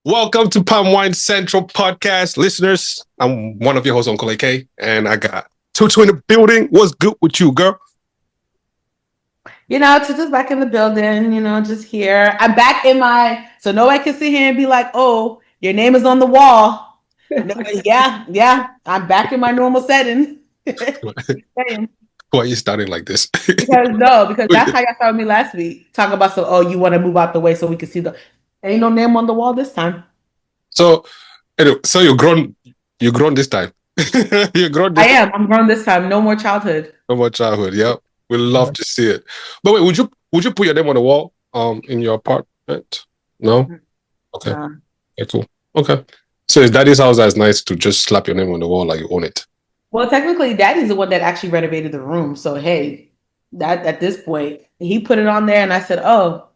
Welcome to Palm Wine Central Podcast. Listeners, I'm one of your hosts, Uncle AK, and I got Tutu in the building. What's good with you, girl? Tutu's back in the building, just here. I'm back so nobody can sit here and be like, oh, your name is on the wall. No, yeah, I'm back in my normal setting. Why are you starting like this? because that's how y'all started me last week. Talk about, you want to move out the way so we can see ain't no name on the wall this time. So you're grown this time. I'm grown this time. No more childhood. No more childhood. Yep. We love to see it. But wait, would you put your name on the wall in your apartment? No? Okay. Okay, cool. Okay. So is Daddy's house that's nice to just slap your name on the wall like you own it? Well, technically, Daddy's the one that actually renovated the room. So hey, that at this point, he put it on there, and I said, "Oh,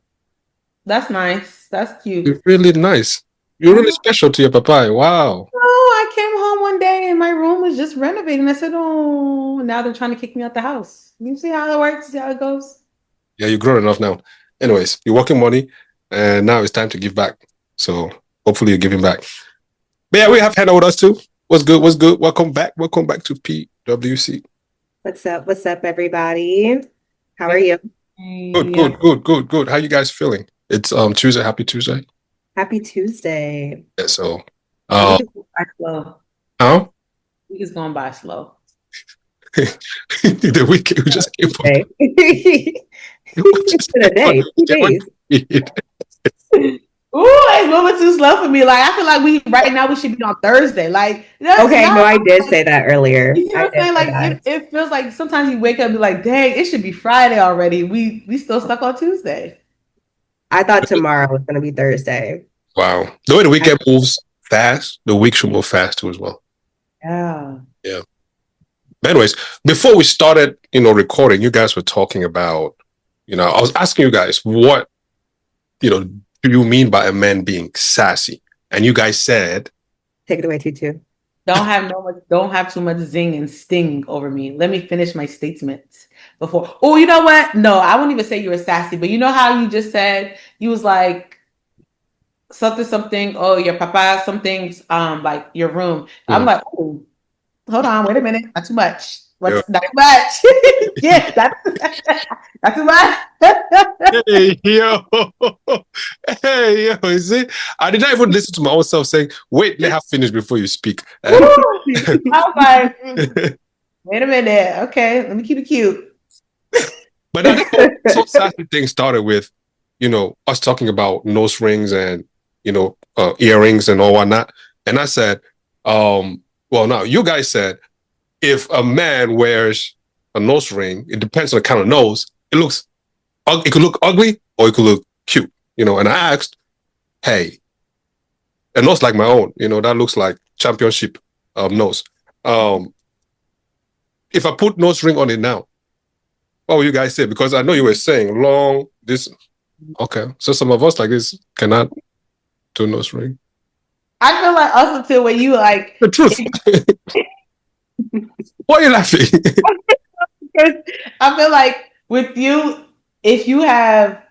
that's nice. That's cute. You're really nice. You're really special to your papa. Wow." Oh, I came home one day and my room was just renovated. And I said, "Oh, now they're trying to kick me out the house." You see how it works? See how it goes? Yeah, you're grown enough now. Anyways, you're working money, and now it's time to give back. So hopefully you're giving back. But yeah, we have Hannah with us too. What's good? What's good? Welcome back. Welcome back to PWC. What's up? What's up, everybody? How are you? Good. How you guys feeling? It's Tuesday. Happy Tuesday. Happy Tuesday. Yeah, so slow. Huh? Week is going by slow. The weekend we just came from. It's been a day. 2 days. Ooh, it's moving too slow for me. Like, I feel like we should be on Thursday. Like, okay, no, I did say that earlier. You know what I'm saying? Like, it feels like sometimes you wake up and be like, dang, it should be Friday already. We still stuck on Tuesday. I thought tomorrow was going to be Thursday. Wow. The way the weekend moves fast, the week should move fast too as well. Yeah. But anyways, before we started, recording, you guys were talking about, I was asking you guys what, do you mean by a man being sassy? And you guys said, take it away, Tutu. Don't have too much zing and sting over me. Let me finish my statement before. Oh, you know what? No, I won't even say you were sassy, but you know how you just said you was like something. Oh, your papa, something's like your room. Mm-hmm. I'm like, oh, hold on, wait a minute, not too much. Not too much. Yeah, that's too much. Hey yo, is it? I did not even listen to my own self saying, wait, let her finish before you speak. I was like, wait a minute. Okay, let me keep it cute. But I think so sassy thing started with, us talking about nose rings and, earrings and all whatnot. And I said, now you guys said, if a man wears a nose ring, it depends on the kind of nose. It could look ugly or it could look cute, And I asked, hey, a nose like my own, that looks like championship nose. If I put nose ring on it now, what will you guys say? Because I know you were saying long this. Okay, so some of us like this cannot do nose ring. I feel like us until when you like the truth. Why are you laughing? Because I feel like with you, if you have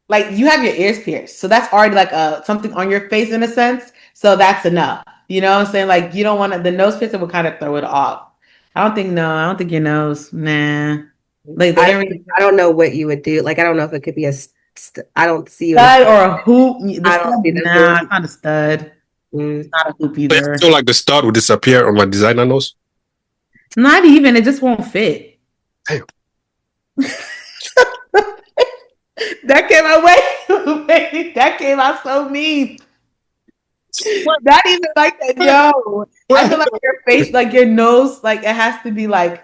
your ears pierced, so that's already like something on your face in a sense. So that's enough. You know what I'm saying? Like you don't want the nose piercing will kind of throw it off. I don't think your nose. Nah. Like I don't know what you would do. Like I don't know if it could be I don't see stud or a hoop. Nah, it's not a stud. It's not a hoop either. I feel like the stud would disappear on my designer nose. Not even. It just won't fit. Damn. That came out way. That came out so mean. Not even like that. Yo, I feel like your face, like your nose, like it has to be like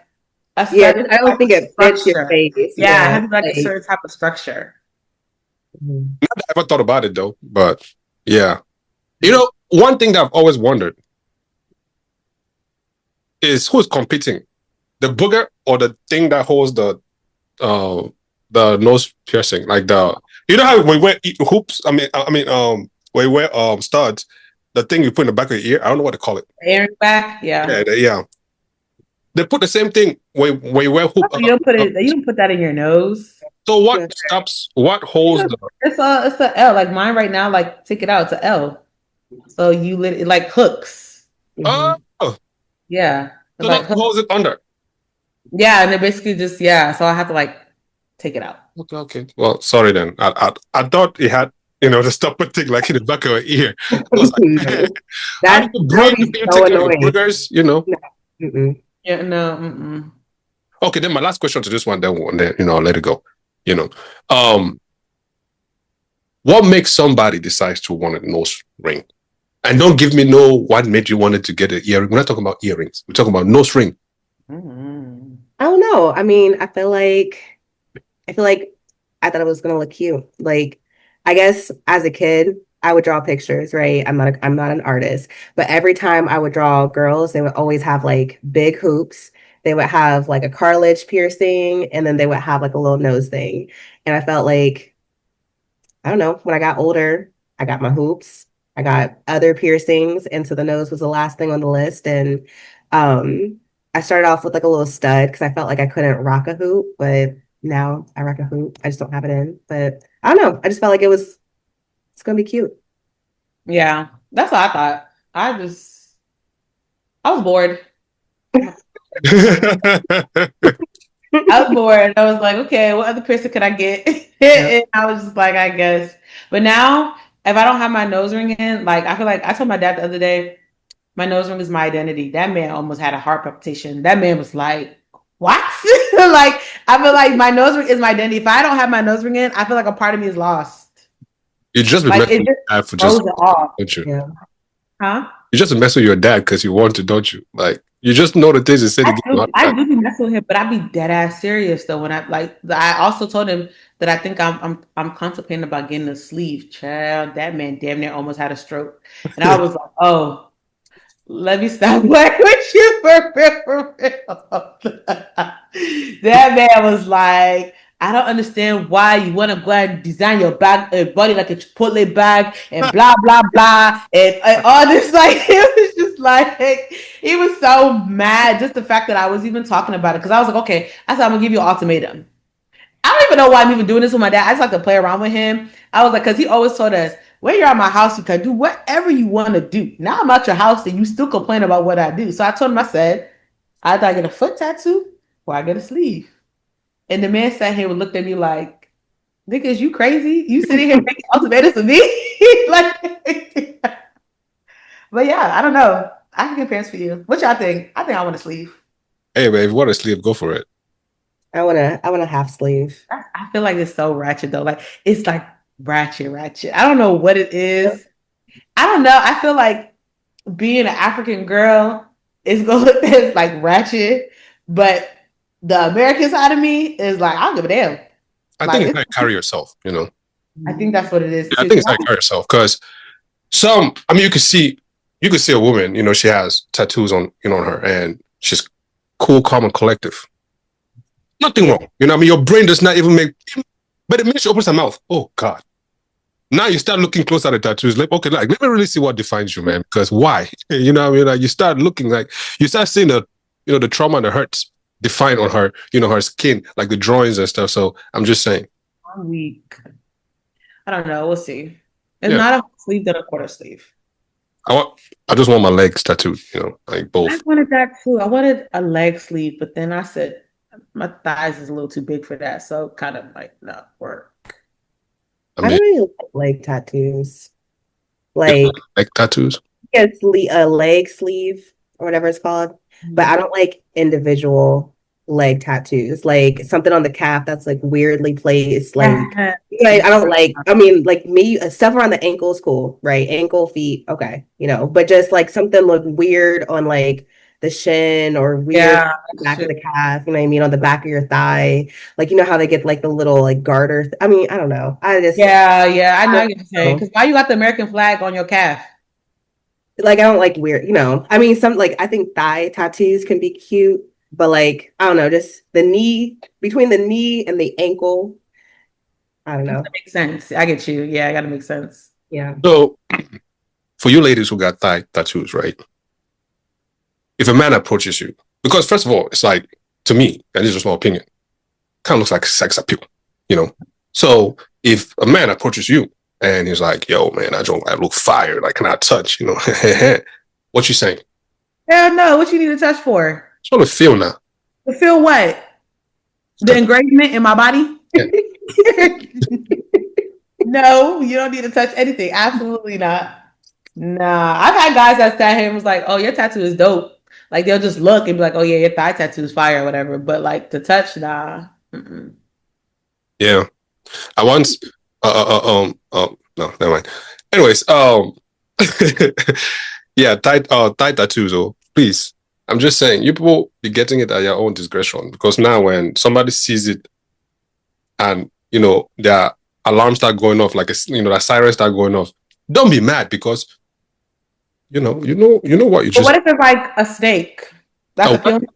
a certain. I don't think it fits your face. Yeah, it has to be like a certain type of structure. I haven't thought about it though, but yeah, one thing that I've always wondered is who's competing, the booger or the thing that holds the nose piercing, like how we wear hoops. When we wear studs, the thing you put in the back of your ear. I don't know what to call it. Earring back, yeah. Yeah. They put the same thing when you wear hoop. You don't put it. You don't put that in your nose. So what stops? What holds the? It's a L. Like mine right now. Like take it out. It's a L. So you like hooks. Oh, Yeah. so Like that hooks. holds it under. Yeah, and it basically just yeah. So I have to like take it out. Okay. Well, sorry then. I thought it had, the stopper thing like in the back of her ear. I was like, No. how do you That would breathe be when you so take out your annoying. boogers? No. Mm-mm. Yeah, no. Mm-mm. Okay, then my last question to this one, then I'll let it go. You know, um, what makes somebody decides to want a nose ring? And don't give me no what made you wanted to get an earring. We're not talking about earrings. We're talking about nose ring. Mm-mm. I don't know. I mean, I feel like I thought it was gonna look cute. Like, I guess as a kid, I would draw pictures, right? I'm not an artist, but every time I would draw girls, they would always have like big hoops. They would have like a cartilage piercing, and then they would have like a little nose thing. And I felt like, I don't know, when I got older, I got my hoops, I got other piercings, and so the nose was the last thing on the list. And I started off with like a little stud because I felt like I couldn't rock a hoop, but now I rock a hoop. I just don't have it in. But I don't know. I just felt like it's gonna be cute. Yeah, that's what I thought. I was bored. I was bored. I was like, okay, what other piercing could I get? Yeah. And I was just like, I guess. But now, if I don't have my nose ring in, like I feel like I told my dad the other day, my nose ring is my identity. That man almost had a heart palpitation. That man was like, what? Like, I feel like my nose ring is my identity. If I don't have my nose ring in, I feel like a part of me is lost. You just be Like messing it with just your dad for throws just, it off. don't you? Yeah. Huh? You just mess with your dad because you want to, don't you? Like you just know the things he said to give you a heart I attack. do be messing with him, but I be dead ass serious though. When I like, I also told him that I think I'm contemplating about getting a sleeve. Child, that man damn near almost had a stroke, and I was like, oh, let me stop playing with you for real, for real. That man was like, I don't understand why you want to go and design your body like a Chipotle bag and blah blah blah and all this. Like it was just like he was so mad just the fact that I was even talking about it because I was like, okay, I said I'm gonna give you an ultimatum. I don't even know why I'm even doing this with my dad. I just like to play around with him. I was like, because he always told us, when you're at my house, you can do whatever you want to do. Now I'm at your house and you still complain about what I do. So I told him, I said, either I get a foot tattoo or I get a sleeve. And the man sat here and looked at me like, niggas, you crazy? You sitting here making ultimatums with me? Like, but yeah, I don't know. I can get pants for you. What y'all think? I think I want a sleeve. Hey, man, if you want to sleep, go for it. I want a half sleeve. I feel like it's so ratchet though. Like it's like ratchet. I don't know what it is. I don't know. I feel like being an African girl is gonna look as like ratchet, but the American side of me is like, I don't give a damn. I think Like it's how you carry yourself. I think that's what it is I too. think it's how you carry yourself because I mean, you could see a woman, she has tattoos on her and she's cool, calm, and collective. Nothing wrong. I mean, your brain does not even but the minute she opens her mouth, oh God. Now you start looking close at the tattoos. Like, okay, like let me really see what defines you, man. Because why? You know what I mean? Like you start looking like you start seeing the trauma and the hurts defined on her, her skin, like the drawings and stuff. So I'm just saying. I'm weak. I don't know. We'll see. It's Yeah. not a sleeve, then a quarter sleeve. I just want my legs tattooed, like I both. wanted that too. I wanted a leg sleeve, but then I said my thighs is a little too big for that. So kind of like not work. I I mean, don't really like tattoos. Like like tattoos. it's a leg sleeve or whatever it's called, but I don't like individual leg tattoos. Like something on the calf that's like weirdly placed. Like Yes. I don't like. I mean, like me stuff around the ankle is cool, right? Ankle, feet, okay, but just like something look weird on like the shin or weird Yeah, back of shit. the calf. You know what I mean? On the back of your thigh, like how they get like the little like garter. I mean, I don't know. Yeah. I I know don't what you're saying. know. Because why you got the American flag on your calf? Like I don't like weird, I mean, some like I think thigh tattoos can be cute, but like I don't know, just the knee between the knee and the ankle. I don't know. That makes sense. I get you. Yeah, I gotta make sense. Yeah. So for you ladies who got thigh tattoos, right? If a man approaches you, because first of all, it's like to me, and this is just my opinion, kind of looks like sex appeal, you know. So if a man approaches you And he's like, yo, man, I look fire. Like, can I touch? You know, what you saying? Hell no. What you need to touch for? Just want to feel now. To feel what? The engravement in my body? Yeah. No, you don't need to touch anything. Absolutely not. Nah. I've had guys that sat here and was like, oh, your tattoo is dope. Like they'll just look and be like, oh yeah, your thigh tattoo is fire or whatever. But like to touch, nah. Mm-mm. Yeah. I once no, never mind. Anyways, yeah, thigh tattoos, oh, please. I'm just saying, you people be getting it at your own discretion, because now when somebody sees it and their alarms start going off, like the sirens start going off, don't be mad, because you know what you But just. what if it's like a snake? That's a feeling.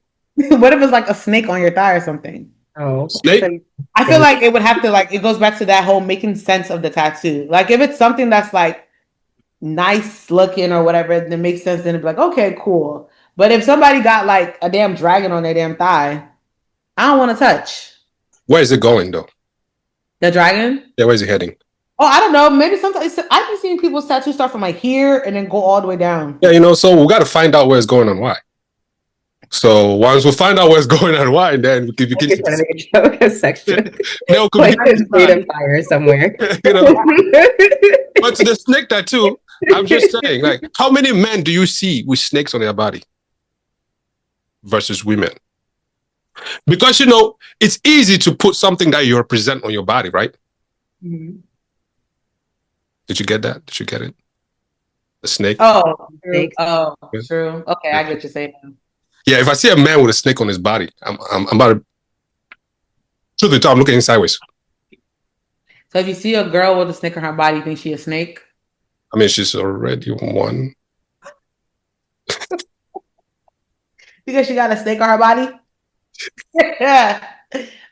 What if it's like a snake on your thigh or something? Oh, Snake? I feel like it would have to it goes back to that whole making sense of the tattoo. Like if it's something that's like nice looking or whatever, then it makes sense. Then it'd be like, okay, cool. But if somebody got like a damn dragon on their damn thigh, I don't want to touch Where is it going though? the dragon. Yeah, where is it heading? Oh, I don't know. Maybe sometimes I've been seeing people's tattoos start from like here and then go all the way down. Yeah, so we got to find out where it's going and why. So once we find out what's going on, why, then we can trying to make a joke section. No, like there's freedom fire somewhere. But to the snake tattoo, I'm just saying, like, how many men do you see with snakes on their body versus women? Because it's easy to put something that you represent on your body, right? Mm-hmm. Did you get that? Did you get it? The snake. Oh, true. Oh, true. Okay, I get what you're saying. Yeah, if I see a man with a snake on his body, I'm about to. Truth be told, I'm looking sideways. So if you see a girl with a snake on her body, you think she's a snake? I mean, she's already one. Because she got a snake on her body? Yeah.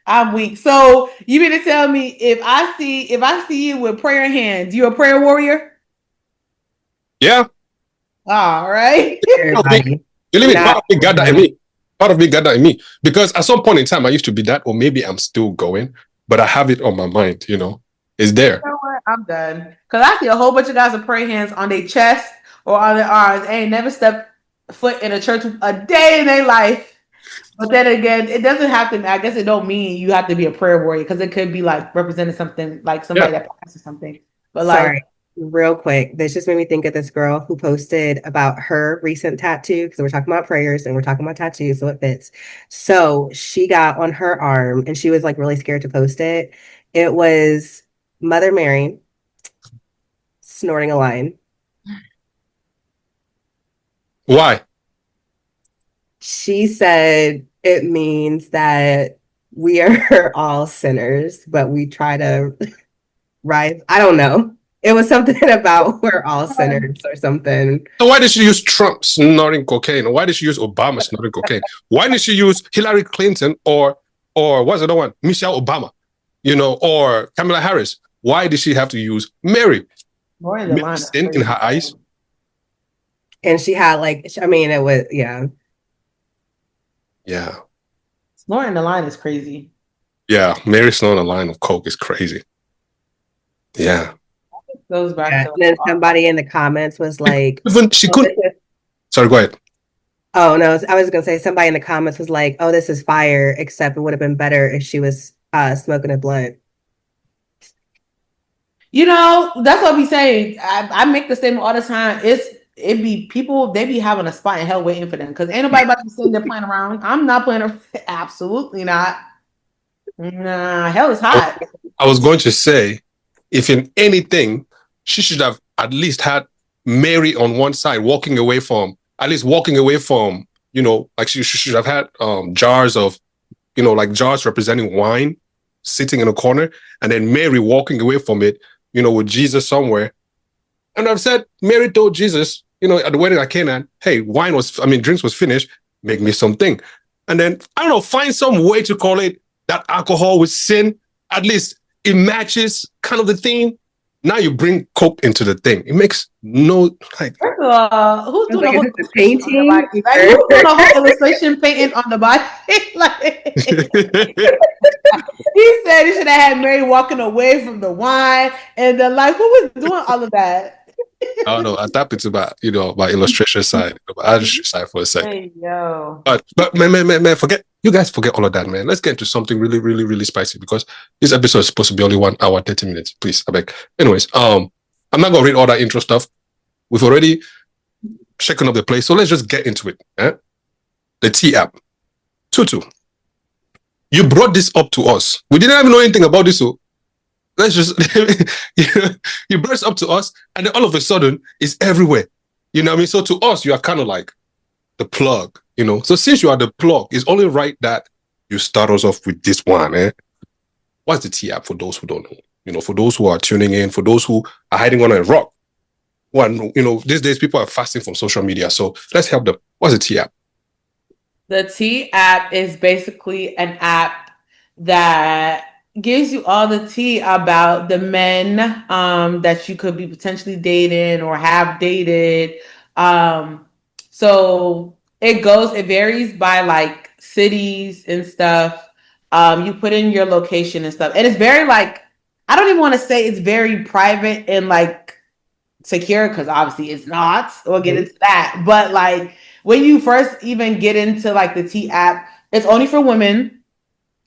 I'm weak. So you mean to tell me if I see you with prayer hands, you a prayer warrior? Yeah. All right. Believe me, part of me got that in me. Part of me got that in me. Because at some point in time, I used to be that, or maybe I'm still going, but I have it on my mind, It's there. You know what? I'm done. Because I see a whole bunch of guys with prayer hands on their chest or on their arms. They ain't never stepped foot in a church a day in their life. But then again, it doesn't have to, I guess it don't mean you have to be a prayer warrior, because it could be like representing something, like somebody that passes something. But sorry, real quick, this just made me think of this girl who posted about her recent tattoo, because we're talking about prayers and we're talking about tattoos, so it fits. So she got on her arm and she was like really scared to post it. It was Mother Mary snorting a line. Why? She said it means that we are all sinners, but we try to rise. I don't know. It was something about we're all sinners or something. So why did she use Trump snorting cocaine? Why did she use Obama snorting cocaine? Why did she use Hillary Clinton or what's the other one? Michelle Obama, or Kamala Harris? Why did she have to use Mary? Sin in her eyes. And she had it was, yeah. Yeah. Snoring the line is crazy. Yeah, Mary snoring a line of coke is crazy. Yeah. Goes back to and then somebody in the comments was like, she couldn't. Sorry, go ahead. Oh no, I was gonna say somebody in the comments was like, "Oh, this is fire," except it would have been better if she was smoking a blunt. That's what we saying. I make the statement all the time. It be people, they be having a spot in hell waiting for them, because ain't nobody about to be sitting there playing around. I'm not playing around. Absolutely not. Nah, hell is hot. I was going to say, if in anything, she should have at least had Mary on one side, walking away from, like she should have had jars of, like jars representing wine sitting in a corner, and then Mary walking away from it, with Jesus somewhere. And I've said, Mary told Jesus, at the wedding at Canaan, hey, drinks was finished, make me something. And then, I don't know, find some way to call it that alcohol with sin. At least it matches kind of the theme. Now you bring Coke into the thing. It makes no like. First of all, who's I was doing a like, is whole this a illustration on the painting? body? Like, who's doing a whole illustration painting on the body? Like, he said he should have had Mary walking away from the wine, and then like, who was doing all of that? I don't know. I tap into my illustration side, my artistry side for a second. Hey yo. But man, forget you guys forget all of that, man. Let's get into something really, really, really spicy because this episode is supposed to be only 1 hour, 30 minutes. Please, I beg. Anyways, I'm not gonna read all that intro stuff. We've already shaken up the place, so let's just get into it. Eh? The T app. Tutu, you brought this up to us. We didn't even know anything about this, so let's just you brought this up to us, and then all of a sudden it's everywhere. You know what I mean? So to us, you are kind of like the plug, you know. So since you are the plug, it's only right that you start us off with this one, eh? What's the T app for those who don't know? You know, for those who are tuning in, for those who are hiding on a rock. One, you know, these days people are fasting from social media. So let's help them. What's the T app? The T app is basically an app that gives you all the tea about the men that you could be potentially dating or have dated. So it varies by like cities and stuff. You put in your location and stuff, and it's very like I don't even want to say it's very private and like secure because obviously it's not. We'll get into that, but like when you first even get into like the T app, it's only for women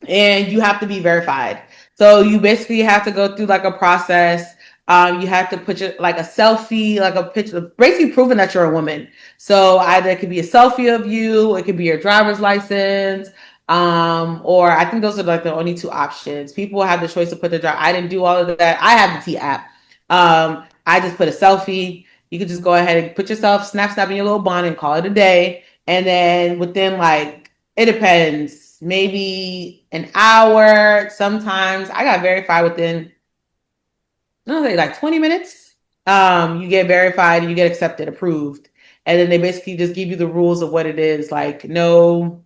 and you have to be verified. So you basically have to go through like a process. You have to put your like a selfie, like a picture, basically proving that you're a woman. So either it could be a selfie of you, it could be your driver's license, or I think those are like the only two options. People have the choice to put their drive. I didn't do all of that. I have the T app. I just put a selfie. You could just go ahead and put yourself snap in your little bond and call it a day. And then within like it depends, maybe an hour. Sometimes I got verified within I don't know, like 20 minutes. You get verified and you get accepted, approved. And then they basically just give you the rules of what it is. Like, no,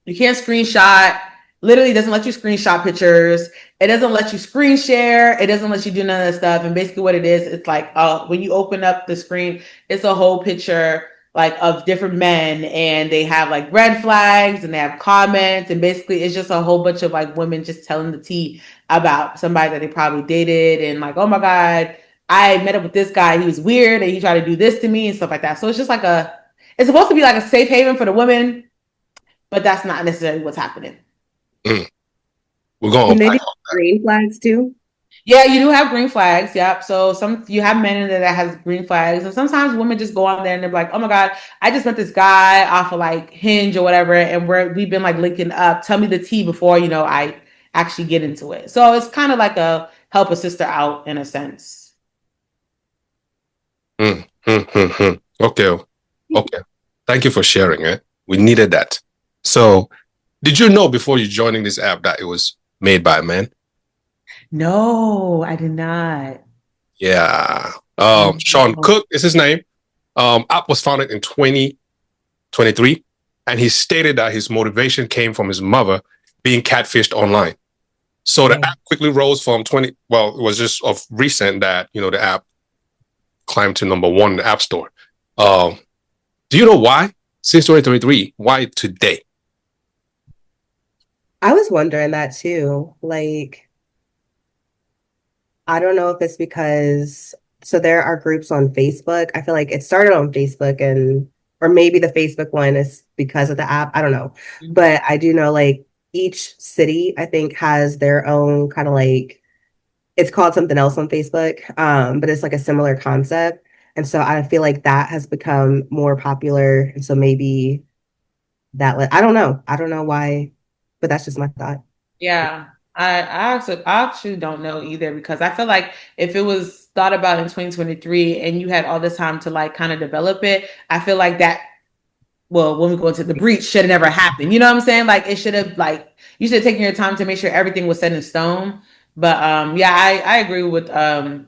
you can't screenshot. Literally doesn't let you screenshot pictures. It doesn't let you screen share. It doesn't let you do none of that stuff. And basically what it is, it's like when you open up the screen, it's a whole picture like of different men and they have like red flags and they have comments. And basically it's just a whole bunch of like women just telling the tea about somebody that they probably dated and like, oh my God, I met up with this guy. He was weird and he tried to do this to me and stuff like that. So it's just like it's supposed to be like a safe haven for the women, but that's not necessarily what's happening. We're going Can to they do green flags too? Yeah, you do have green flags. Yep. So you have men in there that has green flags, and sometimes women just go on there and they're like, "Oh my God, I just met this guy off of like Hinge or whatever, and we've been like linking up. Tell me the tea before I actually get into it." So it's kind of like a help a sister out in a sense. Okay. Okay. Thank you for sharing it. We needed that. So, did you know before you joining this app that it was made by a man? No, I did not. Yeah. Sean Cook is his name. App was founded in 2023, and he stated that his motivation came from his mother being catfished online. So the app quickly rose from 20. Well, it was just of recent that the app climbed to number 1 in the App Store. Do you know why? Since 2023, why today? I was wondering that too. Like, I don't know if it's because so there are groups on Facebook. I feel like it started on Facebook or maybe the Facebook one is because of the app. I don't know. But I do know like each city I think has their own kind of like it's called something else on Facebook. But it's like a similar concept. And so I feel like that has become more popular. And so maybe I don't know. I don't know why, but that's just my thought. Yeah, I actually don't know either because I feel like if it was thought about in 2023 and you had all this time to like kind of develop it, I feel like that. Well, when we go into the breach, should have never happened. You know what I'm saying? Like it should have like you should have taken your time to make sure everything was set in stone. But yeah, I agree with Hannah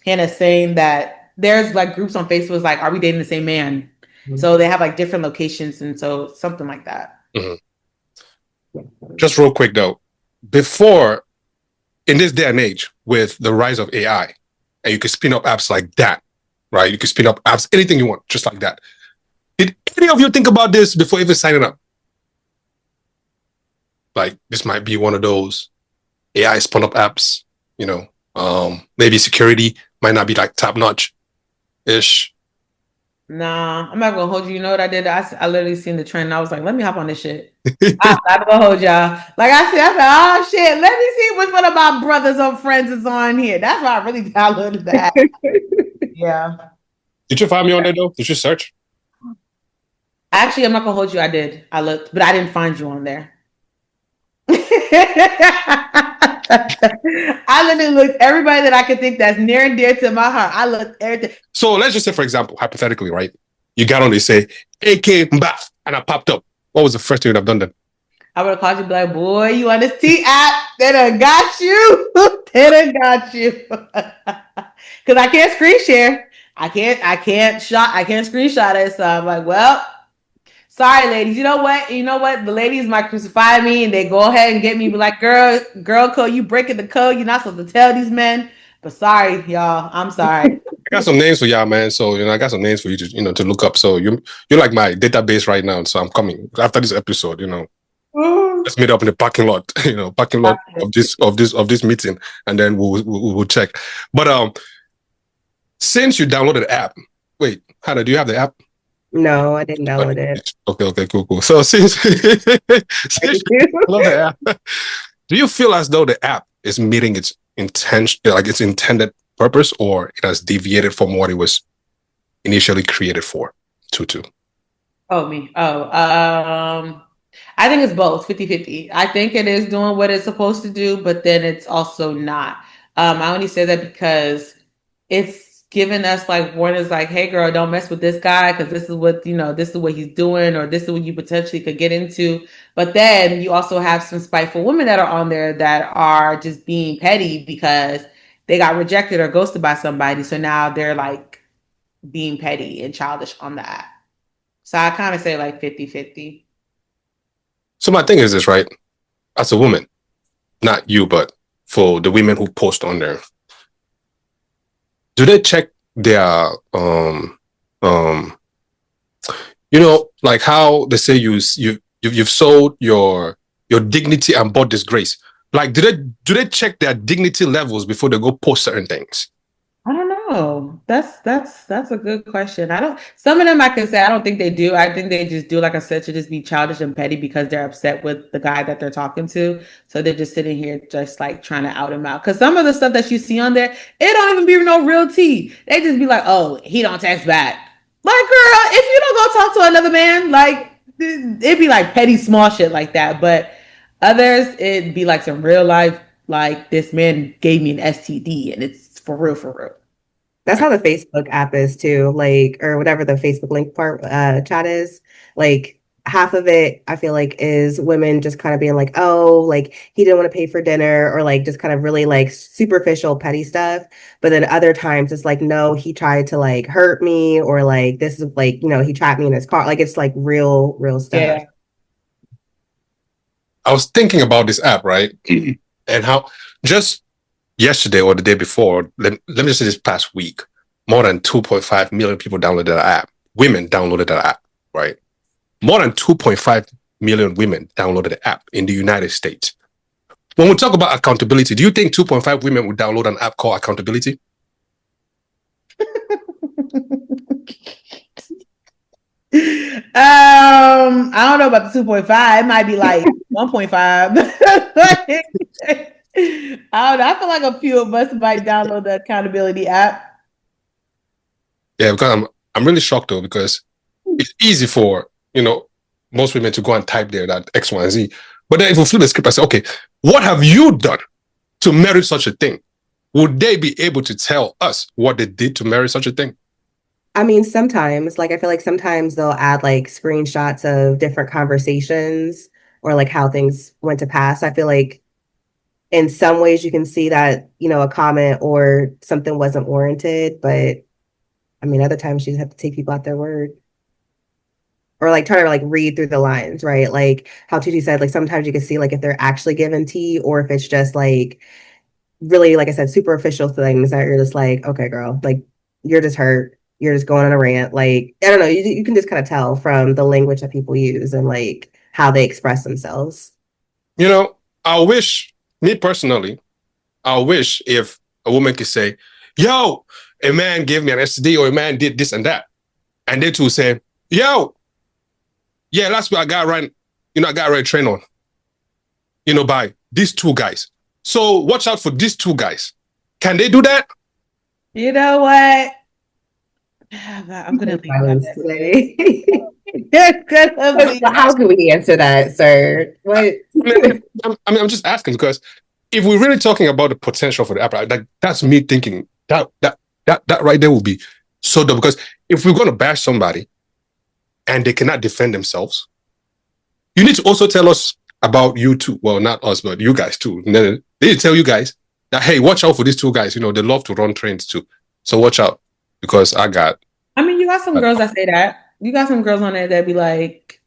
saying that there's like groups on Facebook like, are we dating the same man? So they have like different locations and so something like that. Mm-hmm. Just real quick though, before in this day and age with the rise of AI, and you can spin up apps like that, right? You can spin up apps, anything you want, just like that. Did any of you think about this before even signing up? Like, this might be one of those AI spun up apps, you know, maybe security might not be like top notch ish. Nah, I'm not gonna hold you. You know what I did? I literally seen the trend and I was like, let me hop on this shit. I'm not gonna hold y'all. Like I said, oh shit, let me see which one of my brothers or friends is on here. That's why I really downloaded the app. Yeah. Did you find me on there though? Did you search? Actually, I'm not gonna hold you. I did. I looked, but I didn't find you on there. I literally looked everybody that I could think that's near and dear to my heart. I looked everything. So let's just say, for example, hypothetically, right? You got on, they say, AK Mbaf, and I popped up. What was the first thing you'd have done then? I would have called you, be like, boy, you on this T app? They done got you. They done got you. Because I can't screen share. I can't screenshot it. So I'm like, well, sorry, ladies. You know what? The ladies might crucify me and they go ahead and get me. Be like, girl code, you breaking the code. You're not supposed to tell these men. But sorry, y'all. I'm sorry. I got some names for y'all, man. So I got some names for you to look up. So you're like my database right now. So I'm coming after this episode. Let's meet up in the parking lot. Parking lot of this meeting, and then we'll check. But since you downloaded the app, wait, Hannah, do you have the app? No, I didn't download it. Okay, cool. So since you download the app, do you feel as though the app is meeting its intention, like its intended purpose, or it has deviated from what it was initially created for? Tutu. Oh, me. I think it's both 50-50. I think it is doing what it's supposed to do, but then it's also not. I only say that because it's giving us like warnings like, hey girl, don't mess with this guy because this is what he's doing, or this is what you potentially could get into. But then you also have some spiteful women that are on there that are just being petty because they got rejected or ghosted by somebody. So now they're like being petty and childish on the app. So I kind of say like 50-50. So my thing is this, right? As a woman, not you, but for the women who post on there, do they check their like how they say you've sold your dignity and bought disgrace? Like, do they check their dignity levels before they go post certain things? I don't know. That's a good question. Some of them I can say I don't think they do. I think they just do, like I said, to just be childish and petty because they're upset with the guy that they're talking to. So they're just sitting here just like trying to out him out. Because some of the stuff that you see on there, it don't even be no real tea. They just be like, oh, he don't text back. Like, girl, if you don't go talk to another man, like it'd be like petty small shit like that. But others, it'd be like some real life, like this man gave me an STD and it's for real, for real. That's how the Facebook app is too, like, or whatever the Facebook link part chat is. Like half of it, I feel like, is women just kind of being like, oh, like he didn't want to pay for dinner, or like just kind of really like superficial petty stuff. But then other times it's like, no, he tried to like hurt me, or like this is like, he trapped me in his car. Like it's like real stuff. Yeah. I was thinking about this app, right? And how just yesterday or the day before, let me just say this past week, more than 2.5 million people downloaded that app. Women downloaded that app, right? More than 2.5 million women downloaded the app in the United States. When we talk about accountability, do you think 2.5 women would download an app called accountability? I don't know about the 2.5. It might be like 1.5. I don't know. I feel like a few of us might download the accountability app. Yeah, because I'm really shocked though, because it's easy for most women to go and type there that X, Y, and Z. But then if we flip the script and say, okay, what have you done to merit such a thing? Would they be able to tell us what they did to merit such a thing? I mean, sometimes, like, I feel like sometimes they'll add like screenshots of different conversations or like how things went to pass. I feel like in some ways you can see that, a comment or something wasn't warranted, but I mean, other times you just have to take people at their word. Or like try to like read through the lines, right? Like how Tuti said, like sometimes you can see like if they're actually giving tea or if it's just like really, like I said, superficial things that you're just like, okay, girl, like you're just hurt. You're just going on a rant. Like, I don't know. You can just kind of tell from the language that people use and like how they express themselves. You know, I wish, me personally, I wish if a woman could say, yo, a man gave me an STD or a man did this and that. And they two say, yo, yeah, that's what I got right, I got right train on, by these two guys. So watch out for these two guys. Can they do that? You know what? I'm gonna leave Silence that. today. You're gonna leave. How can we answer that, sir? What? I'm just asking because if we're really talking about the potential for the app, like that's me thinking that right there will be so dumb. Because if we're going to bash somebody and they cannot defend themselves, you need to also tell us about you too. Well, not us, but you guys too. And then they tell you guys that, hey, watch out for these two guys. They love to run trains too. So watch out because I mean, you got some girls that say that. You got some girls on there that be like,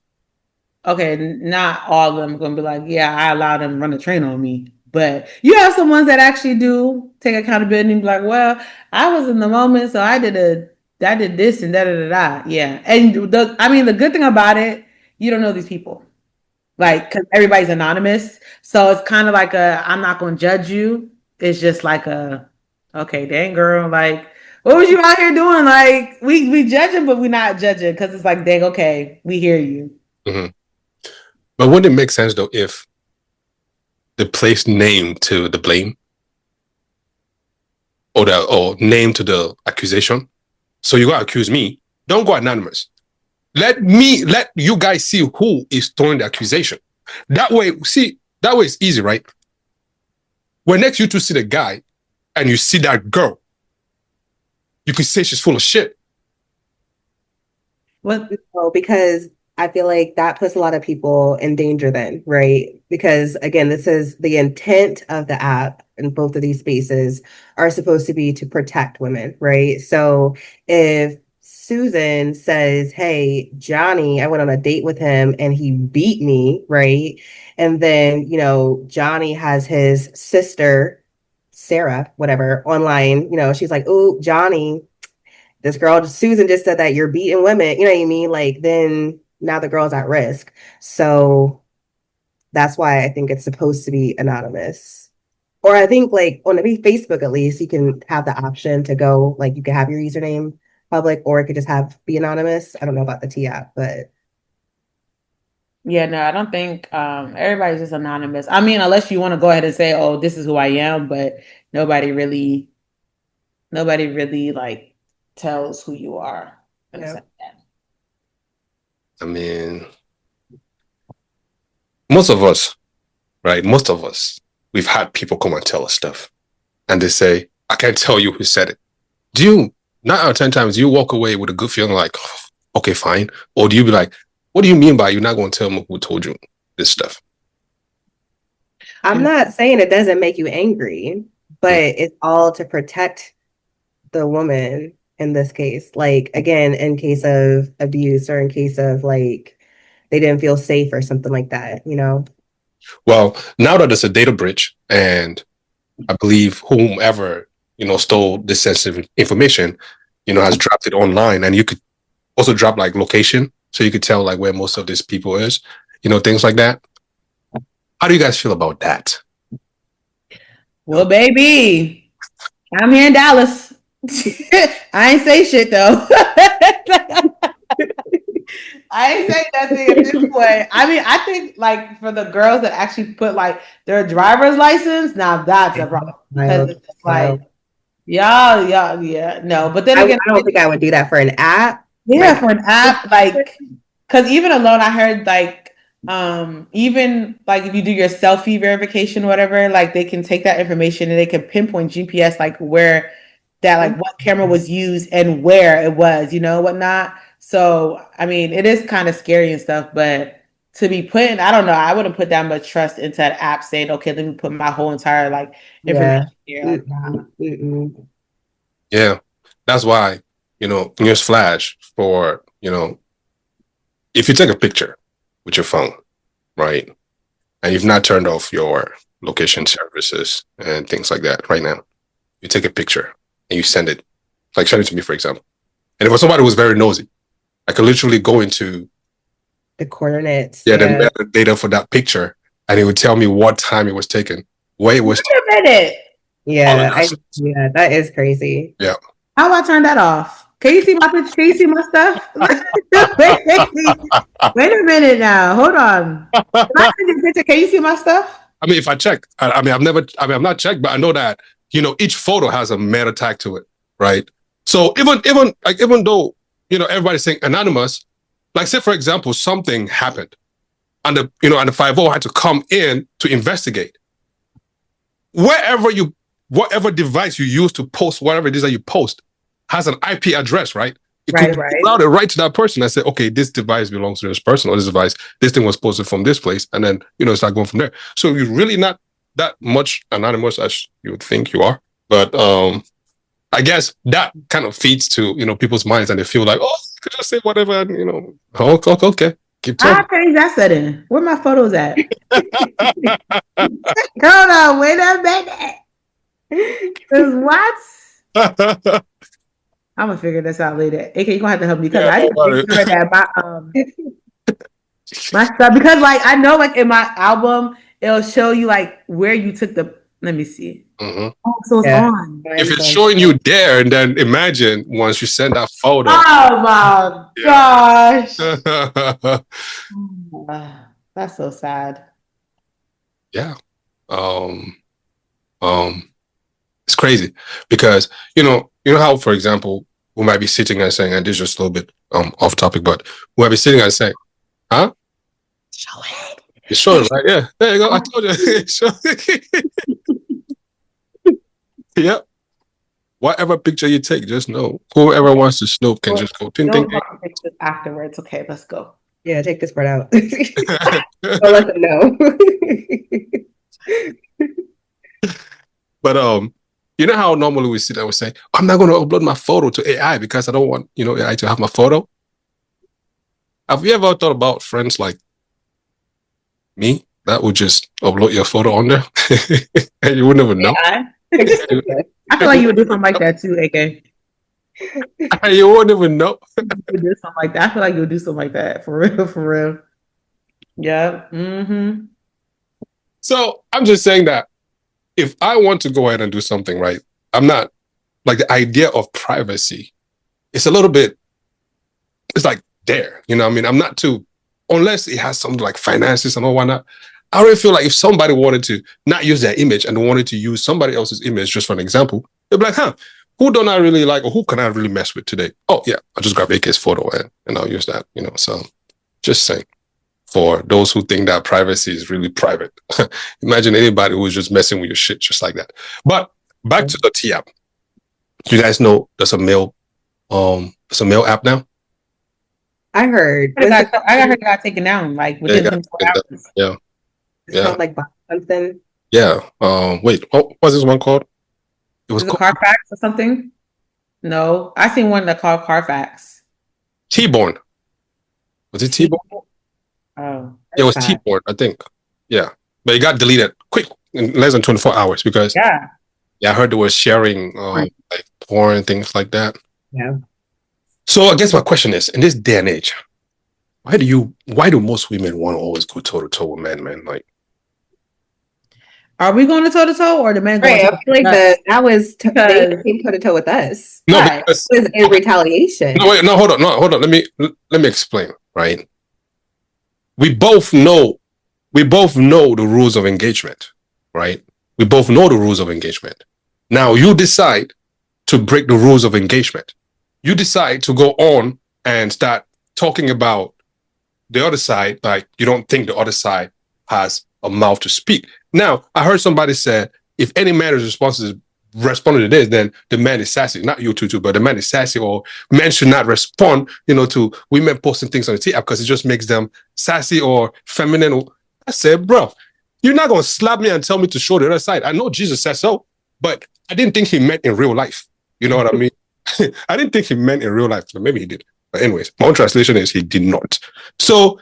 okay, not all of them gonna be like, yeah, I allowed them to run a train on me. But you have some ones that actually do take accountability and be like, well, I was in the moment, so I did this and da da da da. Yeah. And the good thing about it, you don't know these people. Like, because everybody's anonymous. So it's kind of like I'm not gonna judge you. It's just like okay, dang girl, like what was you out here doing? Like we judging, but we're not judging because it's like, dang, okay, we hear you. Mm-hmm. But wouldn't it make sense though if they place name to the blame or name to the accusation? So you gotta accuse me. Don't go anonymous. Let you guys see who is throwing the accusation. That way it's easy, right? When next you two see the guy and you see that girl, you can say she's full of shit. Well, because I feel like that puts a lot of people in danger then, right? Because again, this is the intent of the app and both of these spaces are supposed to be to protect women, right? So if Susan says, hey, Johnny, I went on a date with him and he beat me, right? And then, Johnny has his sister, Sarah, whatever, online, she's like, oh, Johnny, this girl, Susan, just said that you're beating women. You know what I mean? Like, then now the girl's at risk. So that's why I think it's supposed to be anonymous. Or I think, like, on maybe Facebook at least, you can have the option to go, like, you can have your username public, or it could just be anonymous. I don't know about the T app, but. Yeah, no, I don't think everybody's just anonymous. I mean, unless you want to go ahead and say, oh, this is who I am, but nobody really like tells who you are. Yeah. I mean, most of us, right? Most of us, we've had people come and tell us stuff. And they say, I can't tell you who said it. Do you, 9 out of 10 times, you walk away with a good feeling like, okay, fine? Or do you be like, what do you mean by you're not going to tell me who told you this stuff? I'm not saying it doesn't make you angry, but it's all to protect the woman in this case. Like, again, in case of abuse or in case of like they didn't feel safe or something like that, Well, now that there's a data breach and I believe whomever, stole this sensitive information, has dropped it online, and you could also drop like location so you could tell like where most of these people is, things like that. How do you guys feel about that? Well, baby, I'm here in Dallas. I ain't say shit though. I ain't say nothing at this point. I mean, I think like for the girls that actually put like their driver's license, now that's a problem because it's just like, yeah, no. But then again, I don't think I would do that for an app. yeah, for an app, like, because even alone, I heard like, even like if you do your selfie verification or whatever, like they can take that information and they can pinpoint GPS like where that like what camera was used and where it was, whatnot. So I mean, it is kind of scary and stuff, but to be putting, I don't know, I wouldn't put that much trust into an app saying, okay, let me put my whole entire like information here. Like, nah. Yeah, that's why, news flash for, if you take a picture with your phone, right, and you've not turned off your location services and things like that right now. You take a picture and you send it, like send it to me, for example. And if somebody was very nosy, I could literally go into the coordinates. the metadata for that picture, and it would tell me what time it was taken, where it was. Wait a minute. Yeah, that is crazy. Yeah. How do I turn that off? Can you see my picture? Can you see my stuff? Wait a minute now. Hold on. Can you see my stuff? I mean, if I check, I'm not checked, but I know that, each photo has a meta tag to it, right? So even though, everybody's saying anonymous, like say, for example, something happened and the 50 had to come in to investigate. Whatever device you use to post whatever it is that you post has an IP address, right? It could route it right to that person and say, okay, this device belongs to this person, or this thing was posted from this place, and then start going from there. So you're really not that much anonymous as you would think you are. But I guess that kind of feeds to people's minds, and they feel like, oh, you could just say whatever, and okay, keep talking. I changed that setting. Where my photos at? Hold on, wait a minute. What? I'm gonna figure this out later. AK, you're gonna have to help me because I didn't figure that my stuff, because like I know like in my album it'll show you like where you took the. Let me see. Mm-hmm. Oh, so it's on. If it's showing you there, and then imagine once you send that photo. Oh my gosh. That's so sad. Yeah. It's crazy because you know how, for example, we might be sitting and saying, and this is just a little bit off topic, but we might be sitting and saying, huh? Show it. You show it, right? Yeah. There you go. I told you. Yep. Whatever picture you take, just know whoever wants to snoop can just go ting ting. Afterwards, okay, let's go. Yeah, take this part out. I'll let them know. But how normally we sit there and say, I'm not going to upload my photo to AI because I don't want AI to have my photo. Have you ever thought about friends like me that would just upload your photo on there and you wouldn't even know? I feel like you would do something like that too, AK. You wouldn't even know. You would do something like that. I feel like you would do something like that for real. Yeah. Mm-hmm. So I'm just saying that if I want to go ahead and do something right, I'm not like the idea of privacy. It's a little bit. It's like there, I mean, I'm not too, unless it has something like finances and all whatnot. I really feel like if somebody wanted to not use their image and wanted to use somebody else's image, just for an example, they'd be like, who don't I really like, or who can I really mess with today? Oh yeah, I'll just grab AK's photo and I'll use that, So just saying, for those who think that privacy is really private, imagine anybody who's just messing with your shit just like that. But back to the T app. You guys know there's a mail app now? I heard. I heard it got taken down like within 24 hours. Yeah. It's called like something. Yeah. Wait. What's this one called? It was called Carfax or something. No, I seen one that called Carfax. T-Born. Was it T-Born? Oh, it was T-Born, I think. Yeah, but it got deleted quick in less than 24 hours because I heard they were sharing like porn and things like that. Yeah. So I guess my question is, in this day and age, why do most women want to always go toe to toe with men, man? Like, are we going to toe to toe, or the men going? Right, I feel like that was they came toe to toe with us. No, it was in retaliation. No, wait, no, hold on. Let me explain. Right, we both know the rules of engagement. Right, we both know the rules of engagement. Now you decide to break the rules of engagement. You decide to go on and start talking about the other side, like you don't think the other side has a mouth to speak. Now, I heard somebody say, if any man is responding to this, then the man is sassy. Not you two, but the man is sassy, or men should not respond, to women posting things on the T app because it just makes them sassy or feminine. I said, bro, you're not going to slap me and tell me to show the other side. I know Jesus said so, but I didn't think he meant in real life. You know what I mean? I didn't think he meant in real life. But maybe he did. But anyways, my own translation is he did not. So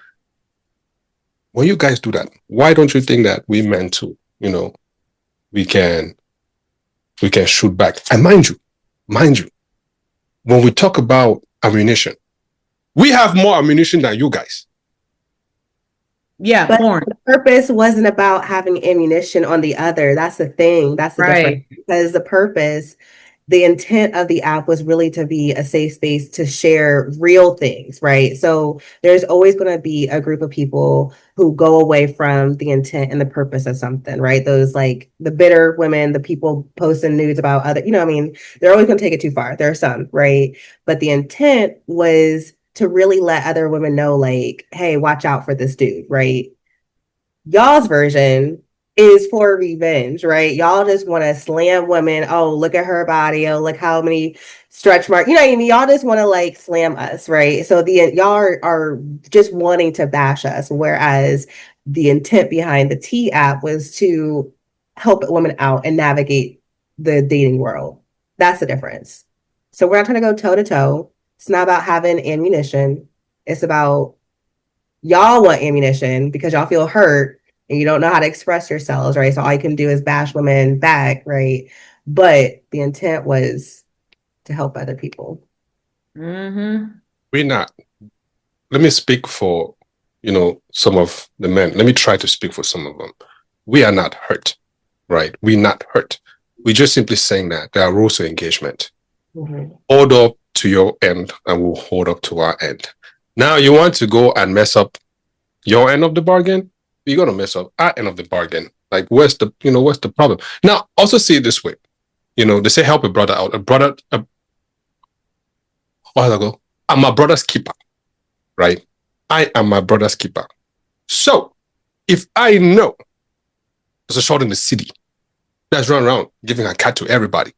when you guys do that, why don't you think that we men too we can shoot back. And mind you, when we talk about ammunition, we have more ammunition than you guys. Yeah, But porn. the purpose wasn't about having ammunition on the other. That's the thing. That's the difference. Because the intent of the app was really to be a safe space to share real things, right? So there's always going to be a group of people who go away from the intent and the purpose of something, right? Those like the bitter women, the people posting nudes about other, I mean, they're always going to take it too far. There are some, right? But the intent was to really let other women know, like, hey, watch out for this dude, right? Y'all's version is for revenge, right? Y'all just want to slam women. Oh, look at her body. Oh, look how many stretch marks. What I mean? Y'all just want to like slam us, right? So y'all are just wanting to bash us, whereas the intent behind the T app was to help women out and navigate the dating world. That's the difference. So we're not trying to go toe to toe. It's not about having ammunition. It's about y'all want ammunition because y'all feel hurt and you don't know how to express yourselves, right? So all you can do is bash women back, right? But the intent was to help other people. Mm-hmm. We're not. Let me speak for, some of the men. Let me try to speak for some of them. We are not hurt, right? We're not hurt. We're just simply saying that there are rules of engagement. Mm-hmm. Hold up to your end and we'll hold up to our end. Now you want to go and mess up your end of the bargain, you're gonna mess up our end of the bargain. Like, what's the problem? Now, also see it this way. They say help a brother out. I'm my brother's keeper, right? I am my brother's keeper. So if I know there's a short in the city that's running around giving a cat to everybody,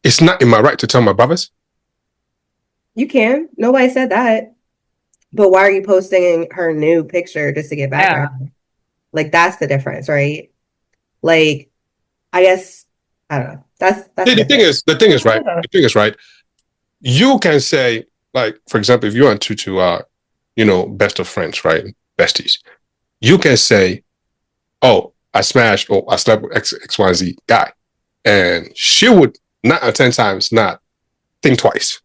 it's not in my right to tell my brothers. You can. Nobody said that. But why are you posting her new picture just to get back at her? Like, that's the difference, right? Like, I guess, I don't know. That's the thing is right. You can say, like, for example, if you and Tutu are, best of friends, right? Besties. You can say, oh, I smashed or I slept with XYZ guy. And she would 9 out of 10 times not think twice.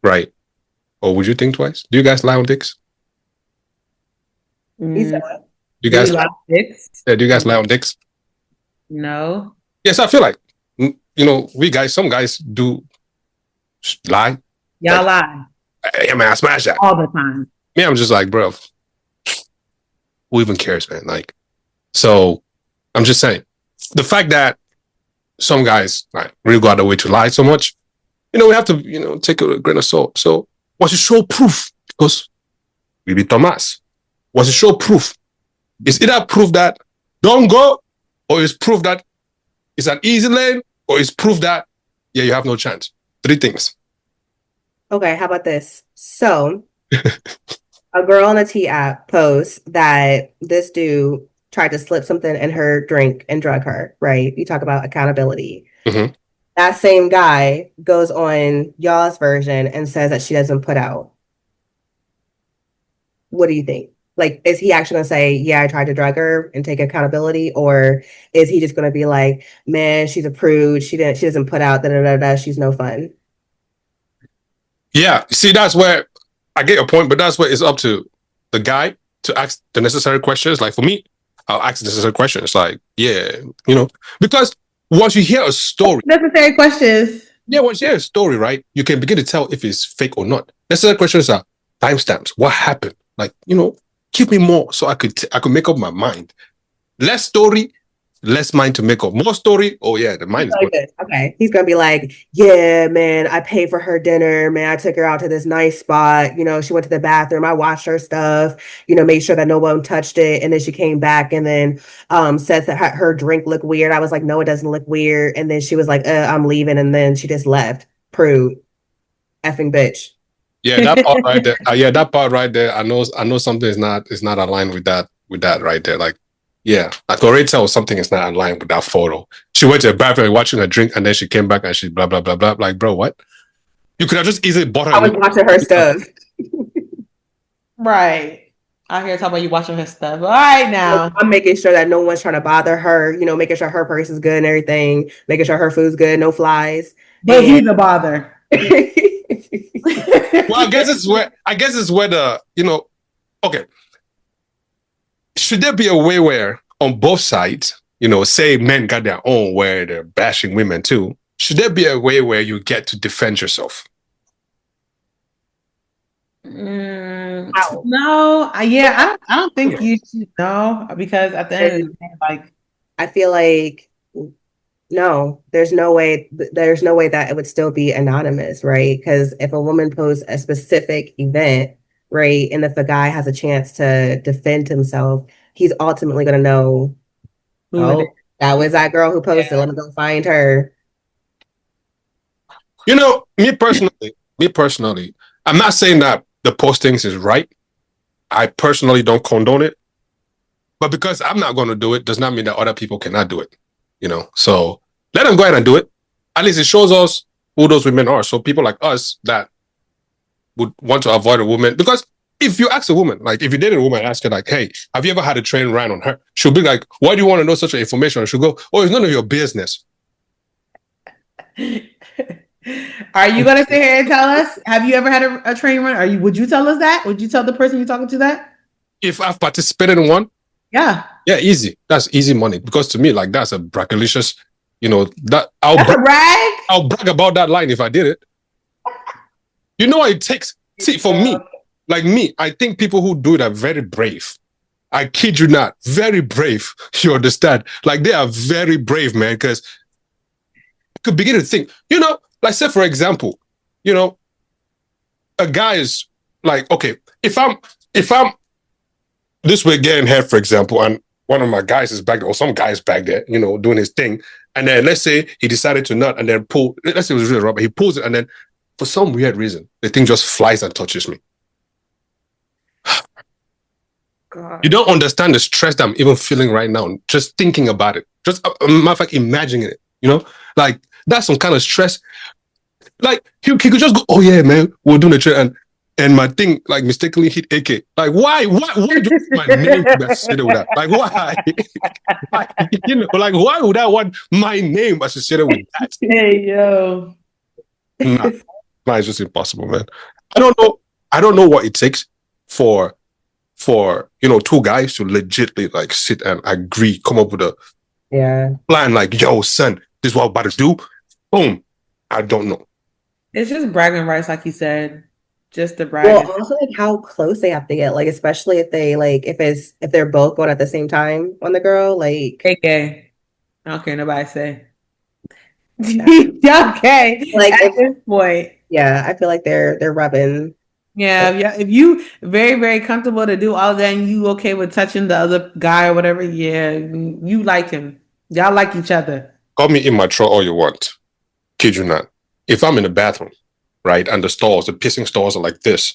Right? Or would you think twice? Do you guys lie on dicks? Do you guys lie on dicks? Yeah, do you guys lie on dicks? No. Yes, I feel like, some guys do lie. Y'all lie. Yeah, man, I smash that. All the time. Yeah, I'm just like, bro, who even cares, man? Like, so I'm just saying, the fact that some guys like really go out of their way to lie so much, we have to, take it with a grain of salt. So was it show proof? Because we be Thomas. Was it show proof? It's either proof that don't go, or it's proof that it's an easy lane, or it's proof that, yeah, you have no chance. 3 things. Okay, how about this? So a girl on a T app posts that this dude tried to slip something in her drink and drug her, right? You talk about accountability. Mm-hmm. That same guy goes on y'all's version and says that she doesn't put out. What do you think? Like, is he actually going to say, yeah, I tried to drug her and take accountability? Or is he just going to be like, man, she's a prude. She doesn't put out, she's no fun. Yeah. See, that's where I get your point, but that's where it's up to the guy to ask the necessary questions. Like for me, I'll ask the necessary questions. Like, yeah, because once you hear a story. Necessary questions. Yeah, once you hear a story, right, you can begin to tell if it's fake or not. Necessary questions are timestamps. What happened? Like, give me more so I could make up my mind. Less story, less mind to make up. More story, oh yeah, the mind is good. Okay. He's gonna be like, yeah, man, I paid for her dinner, man. I took her out to this nice spot. She went to the bathroom. I washed her stuff, made sure that no one touched it. And then she came back and then said that her drink looked weird. I was like, no, it doesn't look weird. And then she was like, I'm leaving. And then she just left. Prude. Effing bitch. Yeah, that part right there. That part right there. I know something is not aligned with that right there. Like, yeah, I could already tell something is not aligned with that photo. She went to the bathroom watching her drink, and then she came back and she blah blah blah blah. Like, bro, what? You could have just easily bought her. I was watching her stuff. Right. Out here talking about you watching her stuff. All right now. I'm making sure that no one's trying to bother her, making sure her purse is good and everything, making sure her food's good, no flies. But he's a bother. Well, I guess it's where the, okay. Should there be a way where on both sides, say men got their own where they're bashing women too? Should there be a way where you get to defend yourself? No, I don't think you should know, because at the end of the day, like, I feel like no, there's no way that it would still be anonymous, right? Because if a woman posts a specific event, right, and if a guy has a chance to defend himself, he's ultimately going to know, oh, that was that girl who posted. Yeah. Let me go find her. Me personally, I'm not saying that the postings is right. I personally don't condone it. But because I'm not going to do it does not mean that other people cannot do it. So let them go ahead and do it. At least it shows us who those women are. So people like us that would want to avoid a woman, because if you ask a woman, like if you dated a woman and ask her like, hey, have you ever had a train ride on her? She'll be like, why do you want to know such information? And she'll go, oh, it's none of your business. Are you going to sit here and tell us, have you ever had a train run? Would you tell us that? Would you tell the person you're talking to that? If I've participated in one? Yeah, easy. That's easy money, because to me, like, that's a braggalicious, that I'll brag about that line if I did it. You know what it takes? See, for me, like me, I think people who do it are very brave. I kid you not, very brave. You understand? Like, they are very brave, man, because I could begin to think, like, say, for example, a guy is like, okay, if I'm this way getting head, for example, and one of my guys is back there, or some guy's back there, doing his thing, and then let's say he decided to nut and then pull, let's say it was really rubber, he pulls it, and then for some weird reason, the thing just flies and touches me. God. You don't understand the stress that I'm even feeling right now, just thinking about it. Just, matter of fact, imagining it, like, that's some kind of stress. Like, he could just go, oh yeah, man, we're doing a trip, and my thing, like, mistakenly hit AK. Like, why do my name be associated with that? Like, why? Like, why would I want my name associated with that? Hey, yo. Nah, it's just impossible, man. I don't know what it takes for two guys to legitimately, like, sit and agree, come up with a plan, like, yo, son, this is what I'm about to do. Boom. I don't know. It's just bragging rights, like you said. Just the brag. Well, also, like, how close they have to get, like, especially if they, like, if they're both going at the same time on the girl, like, okay, I don't care nobody say. Okay, like, at this point, yeah, I feel like they're rubbing. Yeah. If you very, very comfortable to do all that, and you okay with touching the other guy or whatever, yeah, you like him. Y'all like each other. Call me immature all you want. Kid you not. If I'm in the bathroom, right, and the pissing stalls are like this,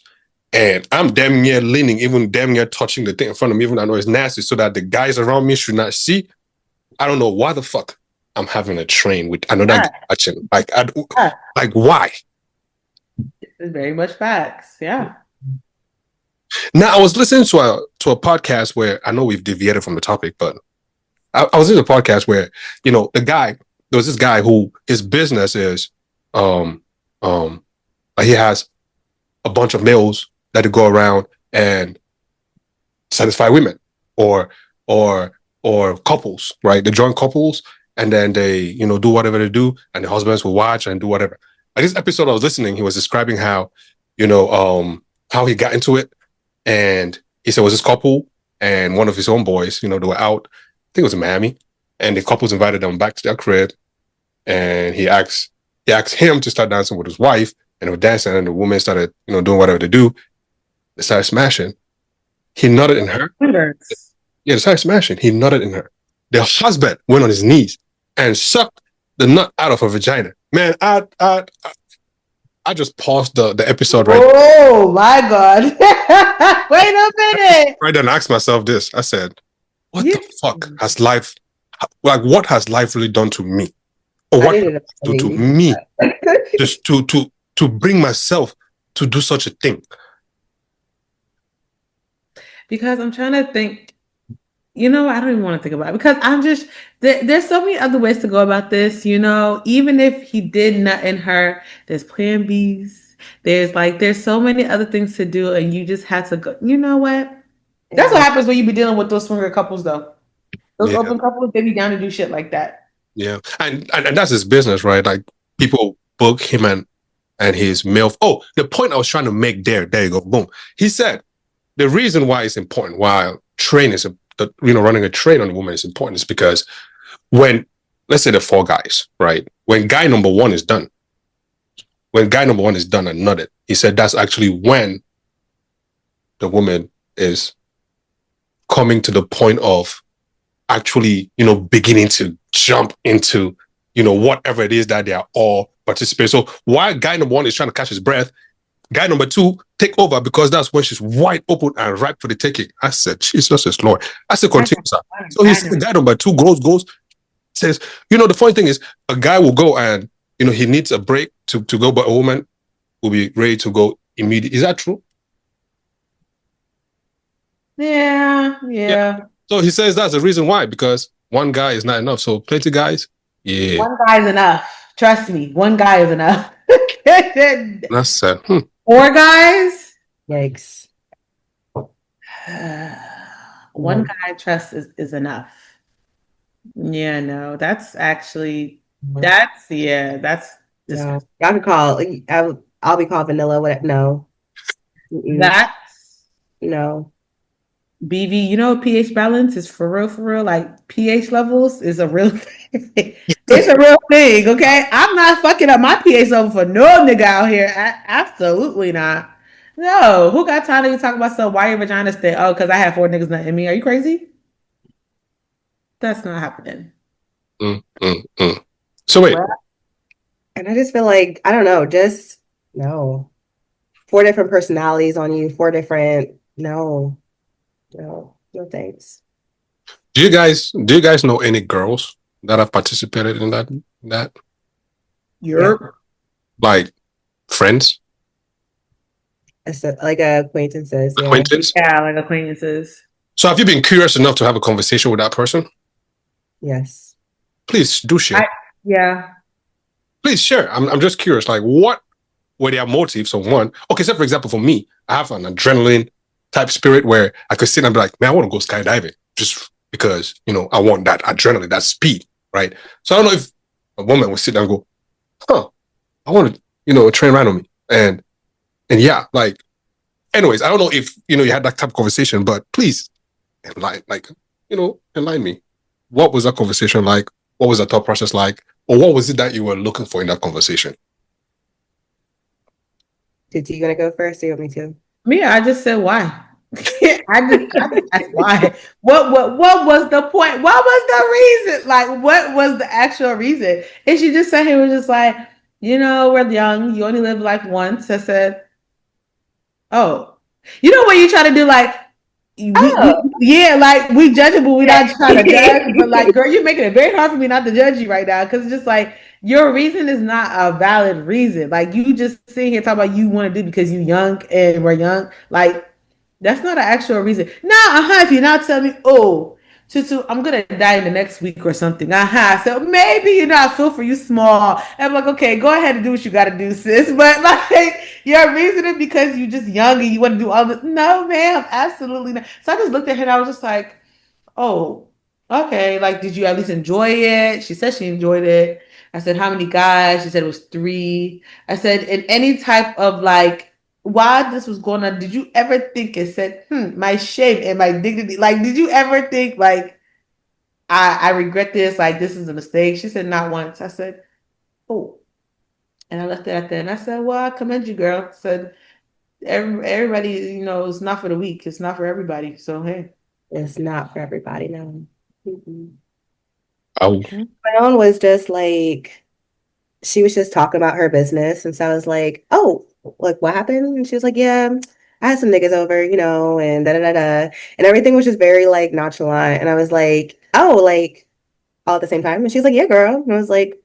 and I'm damn near leaning, even damn near touching the thing in front of me, even though I know it's nasty, so that the guys around me should not see, I don't know why the fuck I'm having a train with another guy watching. Like, like, why? It's very much facts. Yeah. Now, I was listening to a podcast where, I know we've deviated from the topic, but I was in a podcast where, there was this guy who his business is, he has a bunch of males that go around and satisfy women or couples, right? They join couples and then they, do whatever they do, and the husbands will watch and do whatever. At this episode I was listening, he was describing how, how he got into it. And he said it was this couple and one of his own boys, they were out, I think it was in Miami, and the couples invited them back to their crib, and he asked him to start dancing with his wife, and they were dancing, and the woman started, doing whatever they do. They started smashing. He nutted in her. Yeah, they started smashing. He nutted in her. The husband went on his knees and sucked the nut out of her vagina. Man, I just paused the episode right there. Oh my God. Wait a minute. Right then I asked myself this. I said, what the fuck has life, like, what has life really done to me? Or what do to me just to bring myself to do such a thing? Because I'm trying to think. You know, I don't even want to think about it because I'm just there's so many other ways to go about this. You know, even if he did nut in her, there's plan B's. There's so many other things to do, and you just have to go. You know what? That's what Yeah. happens when you be dealing with those swinger couples, though. Those Yeah, open couples, they be down to do shit like that. yeah, and that's his business, right? Like people book him and his male. Oh, the point I was trying to make there you go, boom. He said the reason why it's important, why train is running a train on a woman is important, is because when, let's say, the four guys, right? When guy number one is done and nutted, he said that's actually when the woman is coming to the point of actually, beginning to jump into, whatever it is that they are all participating. So while guy number one is trying to catch his breath, guy number two take over because that's when she's wide open and ripe for the taking. I said, Jesus is Lord. I said, continue, sir. So he said, guy number two goes, says, the funny thing is, a guy will go and, he needs a break to go, but a woman will be ready to go immediately. Is that true? Yeah. So he says that's the reason why, because one guy is not enough. So plenty guys, yeah. One guy is enough. Trust me, one guy is enough. That's sad. Four guys. Yikes. One guy trust is enough. Yeah, no, that's no. Y'all can call. I'll be called vanilla. What? No. That's no. BV. You know, pH balance is for real. Like pH levels is a real thing. It's a real thing. Okay, I'm not fucking up my pH level for no nigga out here. Absolutely not. No, who got time to talk about stuff? Why your vagina stink? Oh, because I had four niggas nut in me. Are you crazy? That's not happening. So wait. And I just feel like, I don't know, just no. 4 different personalities on you, 4 different, no thanks. Do you guys know any girls that have participated in that? You're like friends? Like acquaintances, yeah. Acquaintance? Yeah, like acquaintances. So have you been curious enough to have a conversation with that person? Yes. Please do share. Yeah. Please share. I'm just curious. Like, what were their motives? On one, okay. So for example, for me, I have an adrenaline type spirit where I could sit and be like, man, I want to go skydiving just because I want that adrenaline, that speed, right? So I don't know if a woman would sit down and go, huh, I want to, a train ride on me, and yeah, like, anyways, I don't know if you had that type of conversation, but please enlighten me. What was that conversation like? What was the thought process like? Or what was it that you were looking for in that conversation? Did you gonna go first or you want me to? Me, I just said why. I just asked why. What was the point? What was the reason? Like, what was the actual reason? And she just said, he was just like, we're young. You only live like once. I said, oh, when you try to do like, like we judgeable. We're not trying to judge, but like, girl, you're making it very hard for me not to judge you right now because it's just like your reason is not a valid reason. Like you just sitting here talking about you want to do because you young and we're young. Like that's not an actual reason. If you're not telling me, oh, Tutu, I'm gonna die in the next week or something. So maybe I feel for you small. And I'm like, okay, go ahead and do what you gotta do, sis. But like your reasoning because you just young and you want to do all this. No, ma'am, absolutely not. So I just looked at her and I was just like, oh, okay. Like, did you at least enjoy it? She said she enjoyed it. I said, how many guys? She said it was 3. I said, in any type of like, while this was going on, did you ever think and said, my shame and my dignity? Like, did you ever think like, I regret this? Like, this is a mistake? She said, not once. I said, oh. And I left it at that. And I said, well, I commend you, girl. I said, everybody, it's not for the weak. It's not for everybody. So, hey. It's not for everybody, no. Oh. My own was just like, she was just talking about her business. And so I was like, oh, like what happened? And she was like, yeah, I had some niggas over, and da da da da. And everything was just very like nonchalant. And I was like, oh, like all at the same time. And she was like, yeah, girl. And I was like,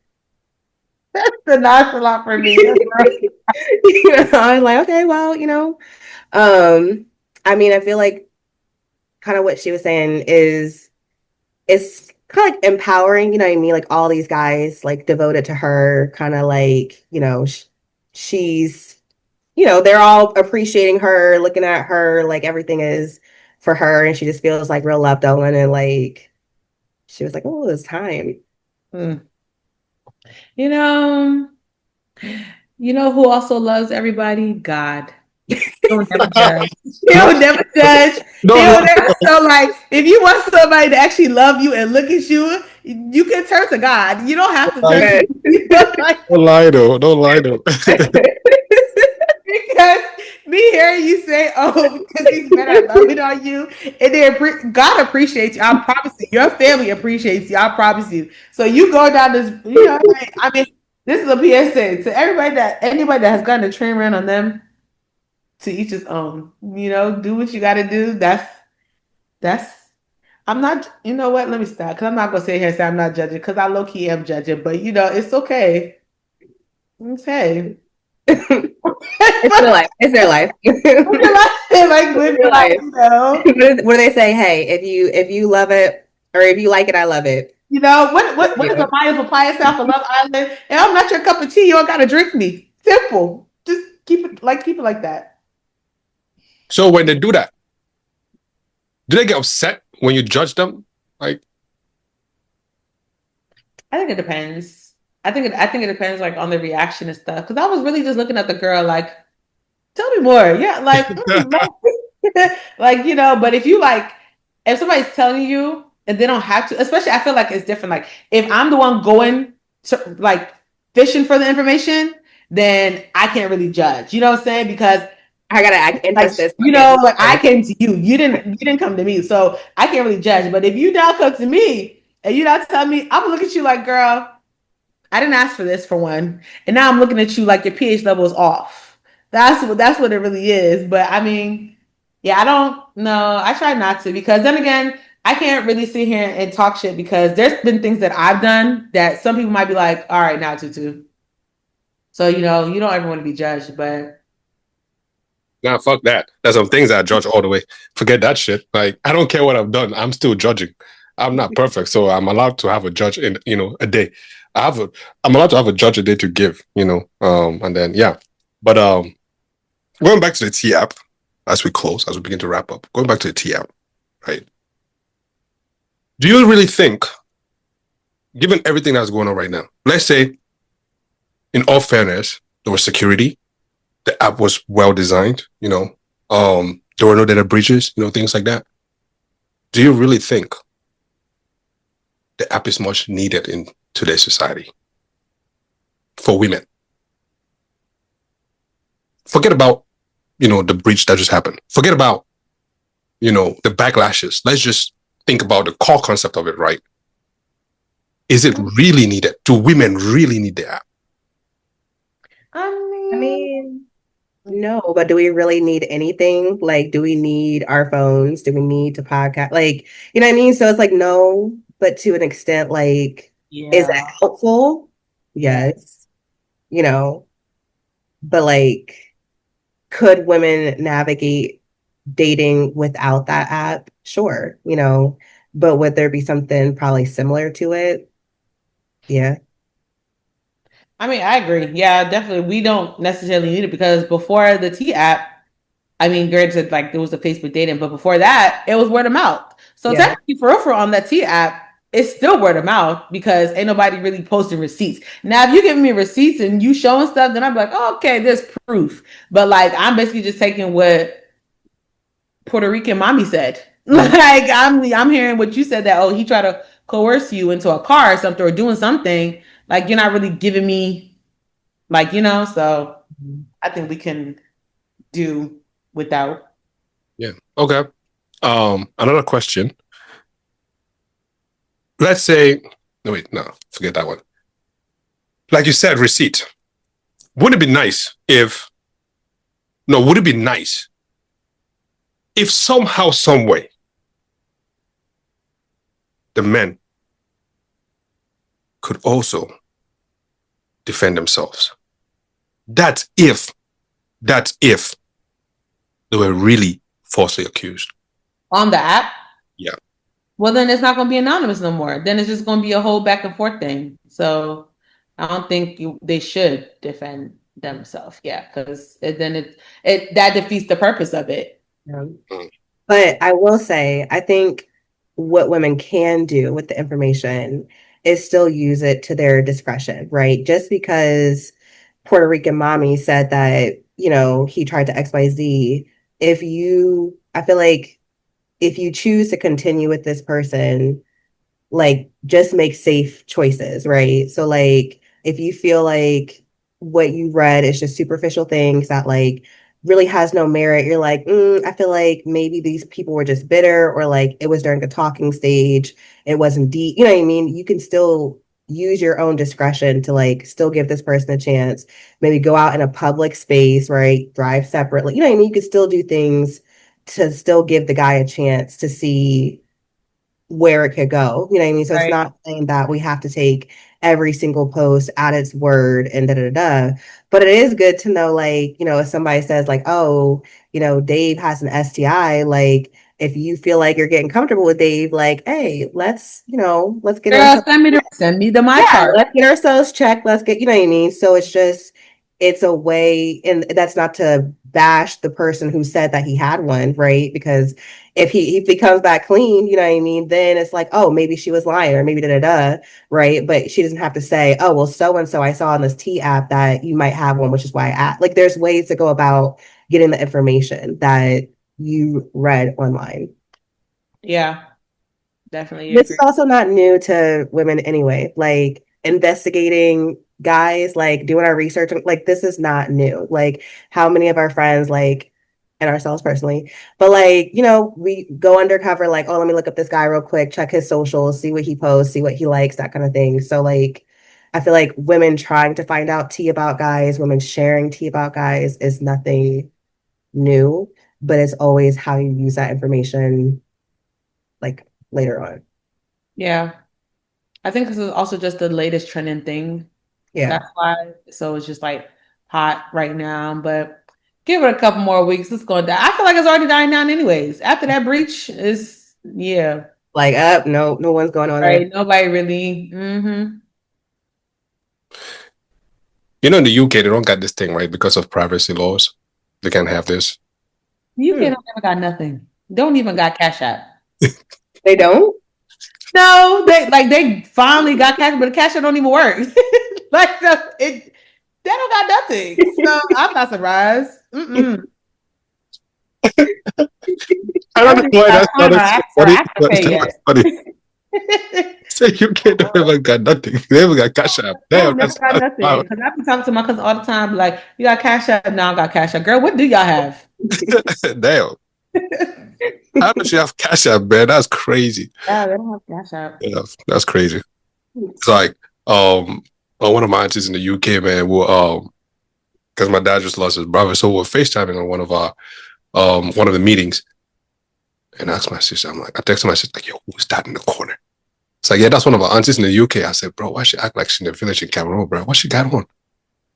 that's the nonchalant for me. I'm like, okay, well, I mean, I feel like kind of what she was saying is it's kind of like empowering, you know what I mean? Like all these guys like devoted to her, kind of like, she's, they're all appreciating her, looking at her, like everything is for her, and she just feels like real loved on, and like she was like, oh, it's time. Mm. You know, you know who also loves everybody? God. He'll never judge. He'll never judge. No, He'll no, never. So, like, if you want somebody to actually love you and look at you, you can turn to God. You don't have to turn to me. Like, don't lie though. Don't lie though. because me hearing you say, "Oh, because these men are loving on you," and God appreciates you. I promise you. Your family appreciates you. I promise you. So you go down this. Like, I mean, this is a PSA to anybody that has gotten a train ran on them. To each his own. Do what you got to do. That's. I'm not. You know what? Let me stop because I'm not gonna sit here and say I'm not judging because I low key am judging. But it's okay. It's hey. It's their life. It's their life. Like live It's your their life. life. What do they say? Hey, if you love it or if you like it, I love it. What is a Maya papaya South of Love Island? And I'm not your cup of tea. You don't gotta drink me. Simple. Just keep it like that. So when they do that, do they get upset when you judge them? Like, I think it depends. I think it depends like on the reaction and stuff. Because I was really just looking at the girl like, tell me more. Yeah, like, But if somebody's telling you and they don't have to, especially I feel like it's different. Like if I'm the one going to like fishing for the information, then I can't really judge. You know what I'm saying? Because I gotta interest this. like I came to you. You didn't come to me. So I can't really judge. But if you now come to me and you now tell me, I'm gonna look at you like, girl, I didn't ask for this for one. And now I'm looking at you like your pH level is off. That's what it really is. But I mean, yeah, I don't know. I try not to because then again, I can't really sit here and talk shit because there's been things that I've done that some people might be like, all right, now Tutu. So, you don't ever want to be judged, but nah, fuck that. There's some things I judge all the way. Forget that shit. Like, I don't care what I've done. I'm still judging. I'm not perfect, so I'm allowed to have a judge in a day. I'm allowed to have a judge a day to give. And then yeah. But going back to the T app as we begin to wrap up. Going back to the T app, right? Do you really think, given everything that's going on right now, let's say, in all fairness, there was security, the app was well designed, there were no data breaches, things like that. Do you really think the app is much needed in today's society for women? Forget about, the breach that just happened. Forget about, the backlashes. Let's just think about the core concept of it, right? Is it really needed? Do women really need the app? I mean, no, but do we really need anything? Like, do we need our phones? Do we need to podcast? Like, you know what I mean? So it's like, no, but to an extent, like, is it yeah. helpful? Yes. But like, could women navigate dating without that app? Sure, but would there be something probably similar to it? Yeah. I mean, I agree. Yeah, definitely. We don't necessarily need it because before the T app, I mean, granted, like there was the Facebook dating, but before that, it was word of mouth. So Yeah. technically, for real, on that T app, it's still word of mouth because ain't nobody really posting receipts. Now, if you give me receipts and you showing stuff, then I'm like, oh, okay, there's proof. But like, I'm basically just taking what Puerto Rican mommy said. Like, I'm hearing what you said that he tried to coerce you into a car or something or doing something. Like, you're not really giving me So I think we can do without. Yeah. Okay. Another question. Let's say, no, wait, no, forget that one. Like you said, receipt. Would it be nice if somehow, some way, the men could also defend themselves? That's if they were really falsely accused. On the app? Yeah. Well, then it's not going to be anonymous no more. Then it's just going to be a whole back and forth thing. So I don't think they should defend themselves. Yeah, because it that defeats the purpose of it. Um, Mm. But I will say, I think what women can do with the information is still use it to their discretion, right? Just because Puerto Rican mommy said that, he tried to XYZ, I feel like if you choose to continue with this person, like just make safe choices, right? So like if you feel like what you read is just superficial things that like really has no merit, you're like, I feel like maybe these people were just bitter or like it was during a talking stage, it wasn't deep, you know what I mean? You can still use your own discretion to like still give this person a chance, maybe go out in a public space, right? Drive separately, you know what I mean? You can still do things to still give the guy a chance to see where it could go. You know what I mean? So it's Right. not saying that we have to take every single post at its word and da da da. But it is good to know, like, if somebody says, like, oh, Dave has an STI, like, if you feel like you're getting comfortable with Dave, like, hey, let's get Girl, ourselves, send me the my yeah, chart. let's get ourselves checked. Let's get, you know what I mean? So it's a way, and that's not to bash the person who said that he had one, right? Because if he comes back clean, you know what I mean, then it's like, oh, maybe she was lying or maybe da da da, right? But she doesn't have to say, oh, well, so and so I saw on this T app that you might have one, which is why I asked. Like, there's ways to go about getting the information that you read online. Yeah, definitely This is agree. also not new to women anyway. Like investigating guys, like doing our research, like this is not new. Like how many of our friends, like, and ourselves personally, but like, we go undercover, like, oh, let me look up this guy real quick, check his socials, see what he posts, see what he likes, that kind of thing. So like I feel like women trying to find out tea about guys, women sharing tea about guys is nothing new, but it's always how you use that information like later on. Yeah. I think this is also just the latest trending thing. Yeah. That's why. So it's just like hot right now. But give it a couple more weeks. It's going to die. I feel like it's already dying down anyways. After that breach is yeah. Like, no one's going on there. Right. Nobody really. Mm-hmm. In the UK, they don't got this thing, right? Because of privacy laws. They can't have this. UK don't even got nothing. Don't even got Cash App. They don't? No, they finally got Cash, but the Cash App don't even work. like they don't got nothing. So I'm not surprised. Mm-mm. I I don't don't know even why got that time sounded so or funny, After but Pay that was yet. funny. Say UK don't even got nothing. They haven't got cash app. No, Damn, never got that's nothing. wow. Because I be talking to my cousin all the time, like, you got Cash App? No, I got Cash App. Girl, what do y'all have? Damn. How does she have cash app, man? That's crazy. Yeah, they don't have Cash App. Yeah, that's crazy. It's like one of my aunties in the UK, man, will because my dad just lost his brother, so we're FaceTiming on one of the meetings. And I asked my sister, I texted my sister, like, yo, who's that in the corner? It's like, yeah, that's one of our aunties in the UK. I said, bro, why she act like she's in the village in Cameroon, bro? What she got on? I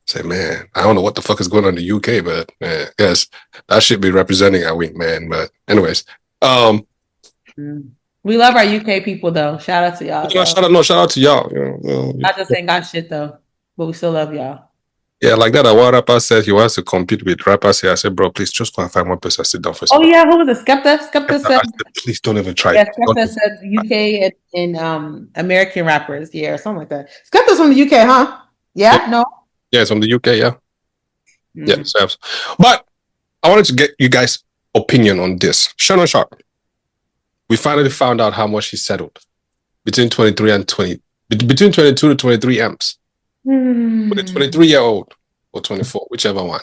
said, man, I don't know what the fuck is going on in the UK, but yes, that should be representing our week, man. But anyways, Mm. We love our UK people, though. Shout out to y'all, though. shout out to y'all. I just ain't got shit, though. But we still love y'all. Yeah, like that. One rapper said he wants to compete with rappers here. I said, bro, please just go and find one person, sit down for Oh, some. yeah. Who was it? Skepta? Skepta said, I said, please don't even try. yeah, Don't Skepta said UK and American rappers. Yeah, or something like that. Skepta's from the UK, huh? yeah, Yeah? No? yeah, it's from the UK. Yeah, yeah. Mm. So, but I wanted to get you guys' opinion on this. Shannon Sharp. We finally found out how much he settled between 23 and 20, between 22 to 23 amps. With a Mm. 23-year-old or 24, whichever one.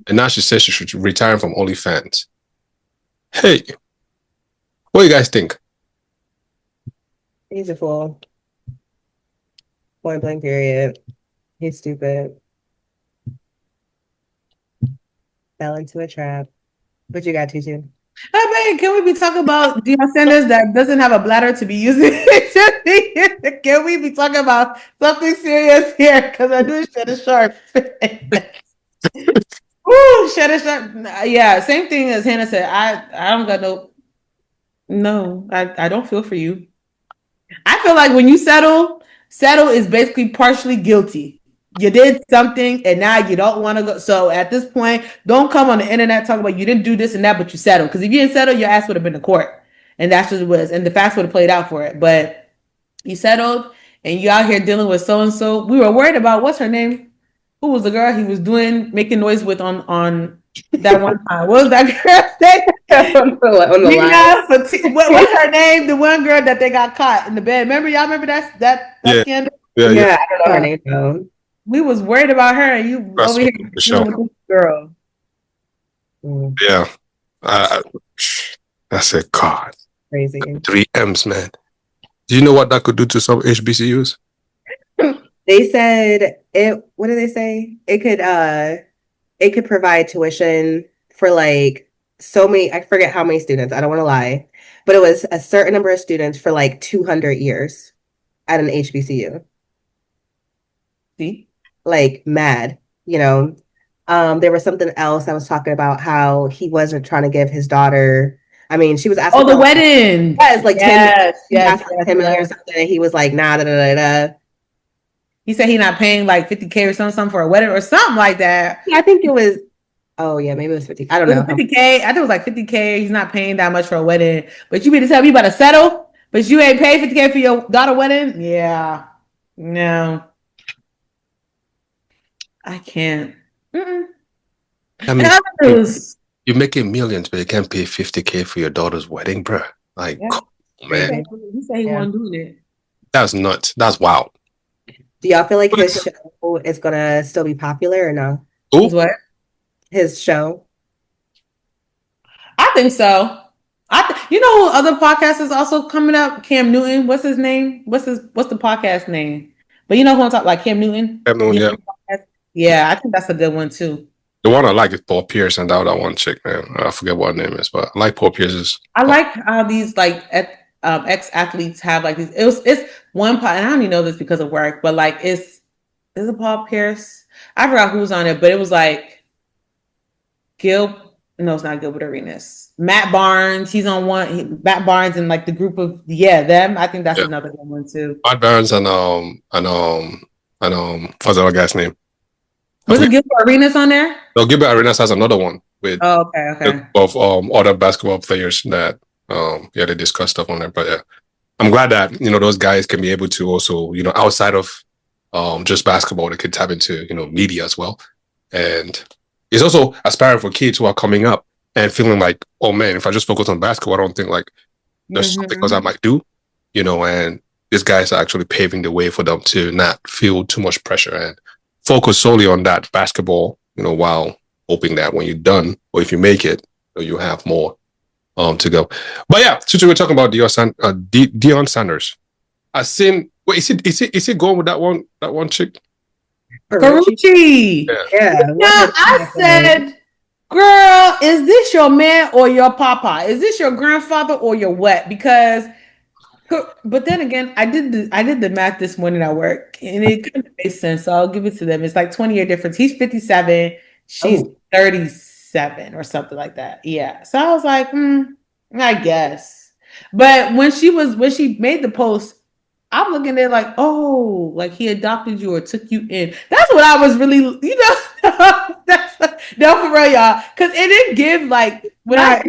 And now she says she should retire from OnlyFans. Hey, what do you guys think? He's a fool. Point blank period. He's stupid. Fell into a trap. What you got, Tutu? Hey, man, can we be talking about Deion Sanders that doesn't have a bladder to be using? Can we be talking about something serious here? Because I do shit is sharp. Ooh, shit is sharp. Yeah, same thing as Hannah said. I don't got no. No, I don't feel for you. I feel like when you settle is basically partially guilty. You did something and now you don't want to go. So at this point, don't come on the internet talking about you didn't do this and that, but you settled. Because if you didn't settle, your ass would have been in court. And that's what it was. And the facts would have played out for it. But you settled and you out here dealing with so and so. We were worried about what's her name? Who was the girl he was making noise with on that one time? What was that girl's name? On the line. What's her name? The one girl that they got caught in the bed. Remember, y'all remember that Yeah, scandal? yeah, yeah. Yeah, I don't know her name though. We was worried about her, and you That's over here for sure. dealing with this girl. Yeah. I said, God, Crazy. 3 M's, man. Do you know what that could do to some HBCUs? They said it. What did they say? It could provide tuition for like so many. I forget how many students. I don't want to lie, but it was a certain number of students for like 200 years at an HBCU. See? Like mad, you know. There was something else I was talking about how he wasn't trying to give his daughter. I mean, she was asking Oh, the for wedding. yes, like 10 Yes, yes, like 10 million or something. And he was like, nah, da, da, da, da. He said he not paying like 50K or something for a wedding or something like that. Yeah, I think it was, oh yeah, maybe it was 50. I don't It was know. 50K. I think it was like 50K. He's not paying that much for a wedding. But you mean to tell me you about to settle, but you ain't paid 50K for your daughter wedding? Yeah. No. I can't. Mm-mm. I mean, News. you're making millions, but you can't pay 50K for your daughter's wedding, bro. Like, Yeah. come on, man. He said he wasn't doing it. That's nuts. That's wild. Do y'all feel like his show is gonna still be popular or no? Who? What? His show. I think so. You know who other podcast is also coming up? Cam Newton. What's his name? What's the podcast name? But you know who I'm talking like Cam Newton? Yeah. Yeah, I think that's a good one too. The one I like is Paul Pierce and that one chick, man. I forget what her name is, but I like Paul Pierce's. I like how these like ex athletes have like these. It's one part, and I only know this because of work, but like is it Paul Pierce? I forgot who was on it, but it was like No, it's not Gilbert Arenas. Matt Barnes, he's on one. Matt Barnes and like the group of them. I think that's another good one too. Matt Barnes and what's the other guy's name? Was it Gilbert Arenas on there? No, Gilbert Arenas has another one with okay. Of other basketball players that they discuss stuff on there. But yeah, I'm glad that those guys can be able to also outside of just basketball, they could tap into media as well. And it's also aspiring for kids who are coming up and feeling like, oh man, if I just focus on basketball, I don't think like there's something else I might do, and these guys are actually paving the way for them to not feel too much pressure and focus solely on that basketball, while hoping that when you're done or if you make it, you have more to go. But yeah, since we were talking about Deion Sanders, I've seen. Wait, is he going with that one chick? Carucci. Yeah. I said, girl, is this your man or your papa? Is this your grandfather or your what? Because, but then again, I did the math this morning at work, and it kind of makes sense. So I'll give it to them. It's like 20-year difference. He's 57, she's 37 or something like that. Yeah. So I was like, I guess. But when she made the post, I'm looking at it like, oh, like he adopted you or took you in. That's what I was really, that's no for real, y'all. Because it didn't give like when I a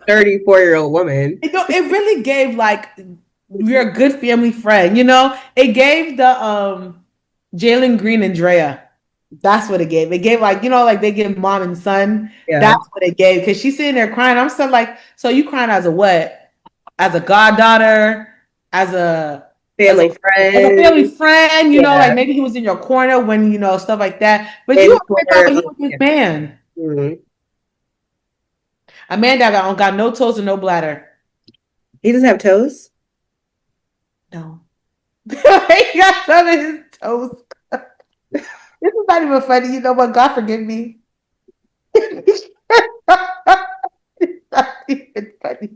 34-year-old woman. It really gave like you're a good family friend. It gave the Jalen Green and Drea. That's what it gave. It gave like like they give mom and son. Yeah. That's what it gave because she's sitting there crying. I'm still like, so you crying as a what? As a goddaughter? As a family friend. As a family friend, like maybe he was in your corner when stuff like that. But you thought he was this man. Mm-hmm. A man that got no toes and no bladder. He doesn't have toes? No. He got some of his toes. This is not even funny. You know what? God forgive me. It's not even funny.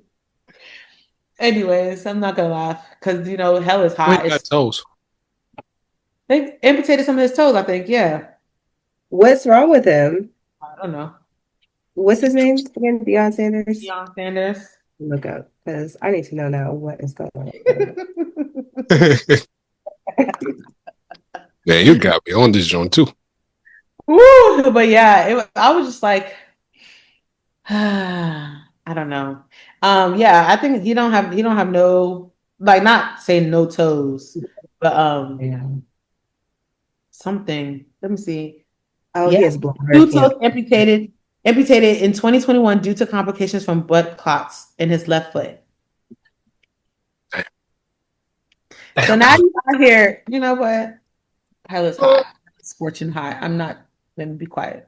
Anyways, I'm not gonna laugh because hell is hot. He got toes. They amputated some of his toes, I think. Yeah. What's wrong with him? I don't know. What's his name again? Deion Sanders. Deion Sanders. look up because I need to know now what is going on. Yeah, you got me on this joint too. Woo! But yeah, I was just like, I don't know. Yeah, I think he don't have no, like, not saying no toes, but Yeah. something. Let me see. Oh, Yeah, he has blonde two hair. toes amputated in 2021 due to complications from blood clots in his left foot. So now Damn. he's out here. You know what? Pilot's hot, scorching hot. I'm not. Let me be quiet.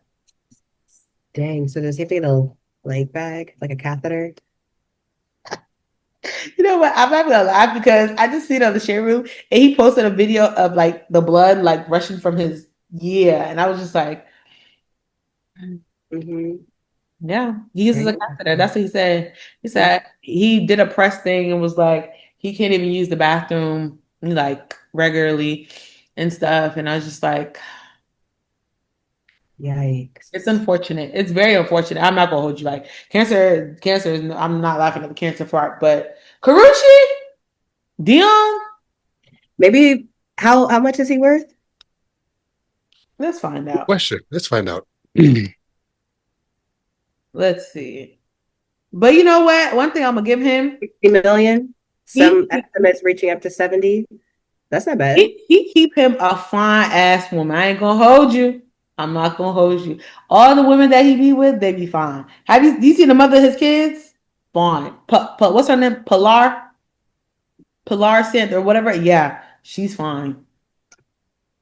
Dang. So does he have to get a leg bag, like a catheter? You know what? I'm not gonna laugh because I just seen it on the share room and he posted a video of like the blood like rushing from his and I was just like, Mm-hmm. yeah, he uses a catheter. Dang. That's what he said. He said he did a press thing and was like he can't even use the bathroom like regularly and stuff. And I was just like, it's Yikes. unfortunate. It's very unfortunate. I'm not gonna hold you like cancer is. I'm not laughing at the cancer part, but Karuchi, Dion, Maybe how much is he worth? let's find Good out. question. Let's find out. Let's see. But you know what? One thing I'm gonna give him, 60 million. he Some estimates reaching up to 70. That's not bad. he keep him a fine ass woman. I ain't gonna hold you. I'm not gonna hold you. All the women that he be with, they be fine. Have you seen the mother of his kids? Fine. What's her name? Pilar Sand or whatever. Yeah, she's fine.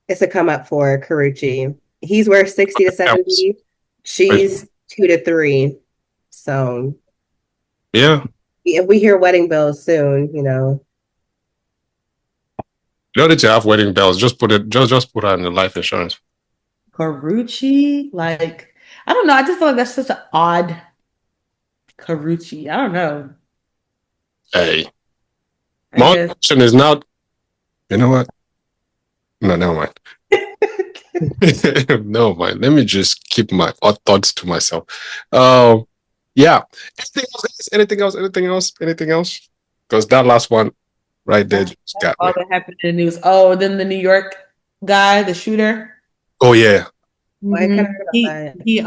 It's a come up for Karuchi. He's worth 60 to Counts. 70. She's 2 to 3. So Yeah. if we hear wedding bells soon, You know that you have wedding bells. Just put it. Just put her in the life insurance. Karuchi, like I don't know. I just feel like that's such an odd Karuchi. I don't know. Hey, I my guess. question is not. You know what? No, never mind. No, mind. Let me just keep my thoughts to myself. Yeah. Anything else? Guys? Anything else? Anything else? Anything else? Because that last one right there That's just got me. all that happened in the news. Oh, then the New York guy, the shooter. Oh yeah. I kind of Mhm. heard about He that. he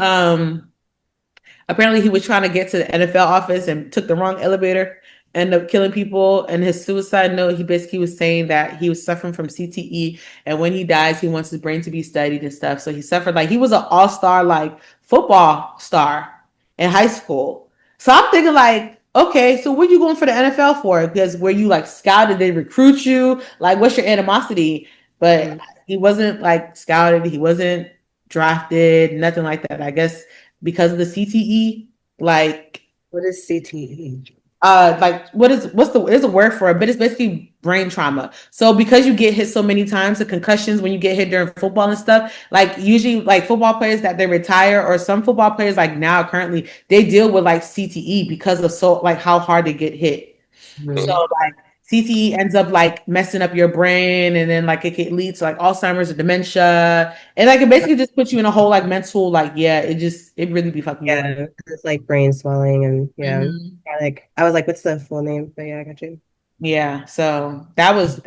apparently he was trying to get to the NFL office and took the wrong elevator, ended up killing people. And his suicide note, he basically was saying that he was suffering from CTE, and when he dies, he wants his brain to be studied and stuff. So he suffered like he was an all-star like football star in high school. So I'm thinking like, okay, so what are you going for the NFL for? Because were you like scouted? They recruit you? Like, what's your animosity? But Mhm. he wasn't like scouted. He wasn't drafted. Nothing like that. I guess because of the CTE, like What is CTE? like there's a word for it, but it's basically brain trauma. So because you get hit so many times, the concussions when you get hit during football and stuff, like usually like football players that they retire or some football players like now currently they deal with like CTE because of so like how hard they get hit. So Mhm. like CTE ends up like messing up your brain and then like it can lead to like Alzheimer's or dementia. And like it basically just puts you in a whole like mental like it really be fucking you up. Yeah, it's like brain swelling and yeah. Mhm. Like I was like, what's the full name? But yeah, I got you. Yeah, so that was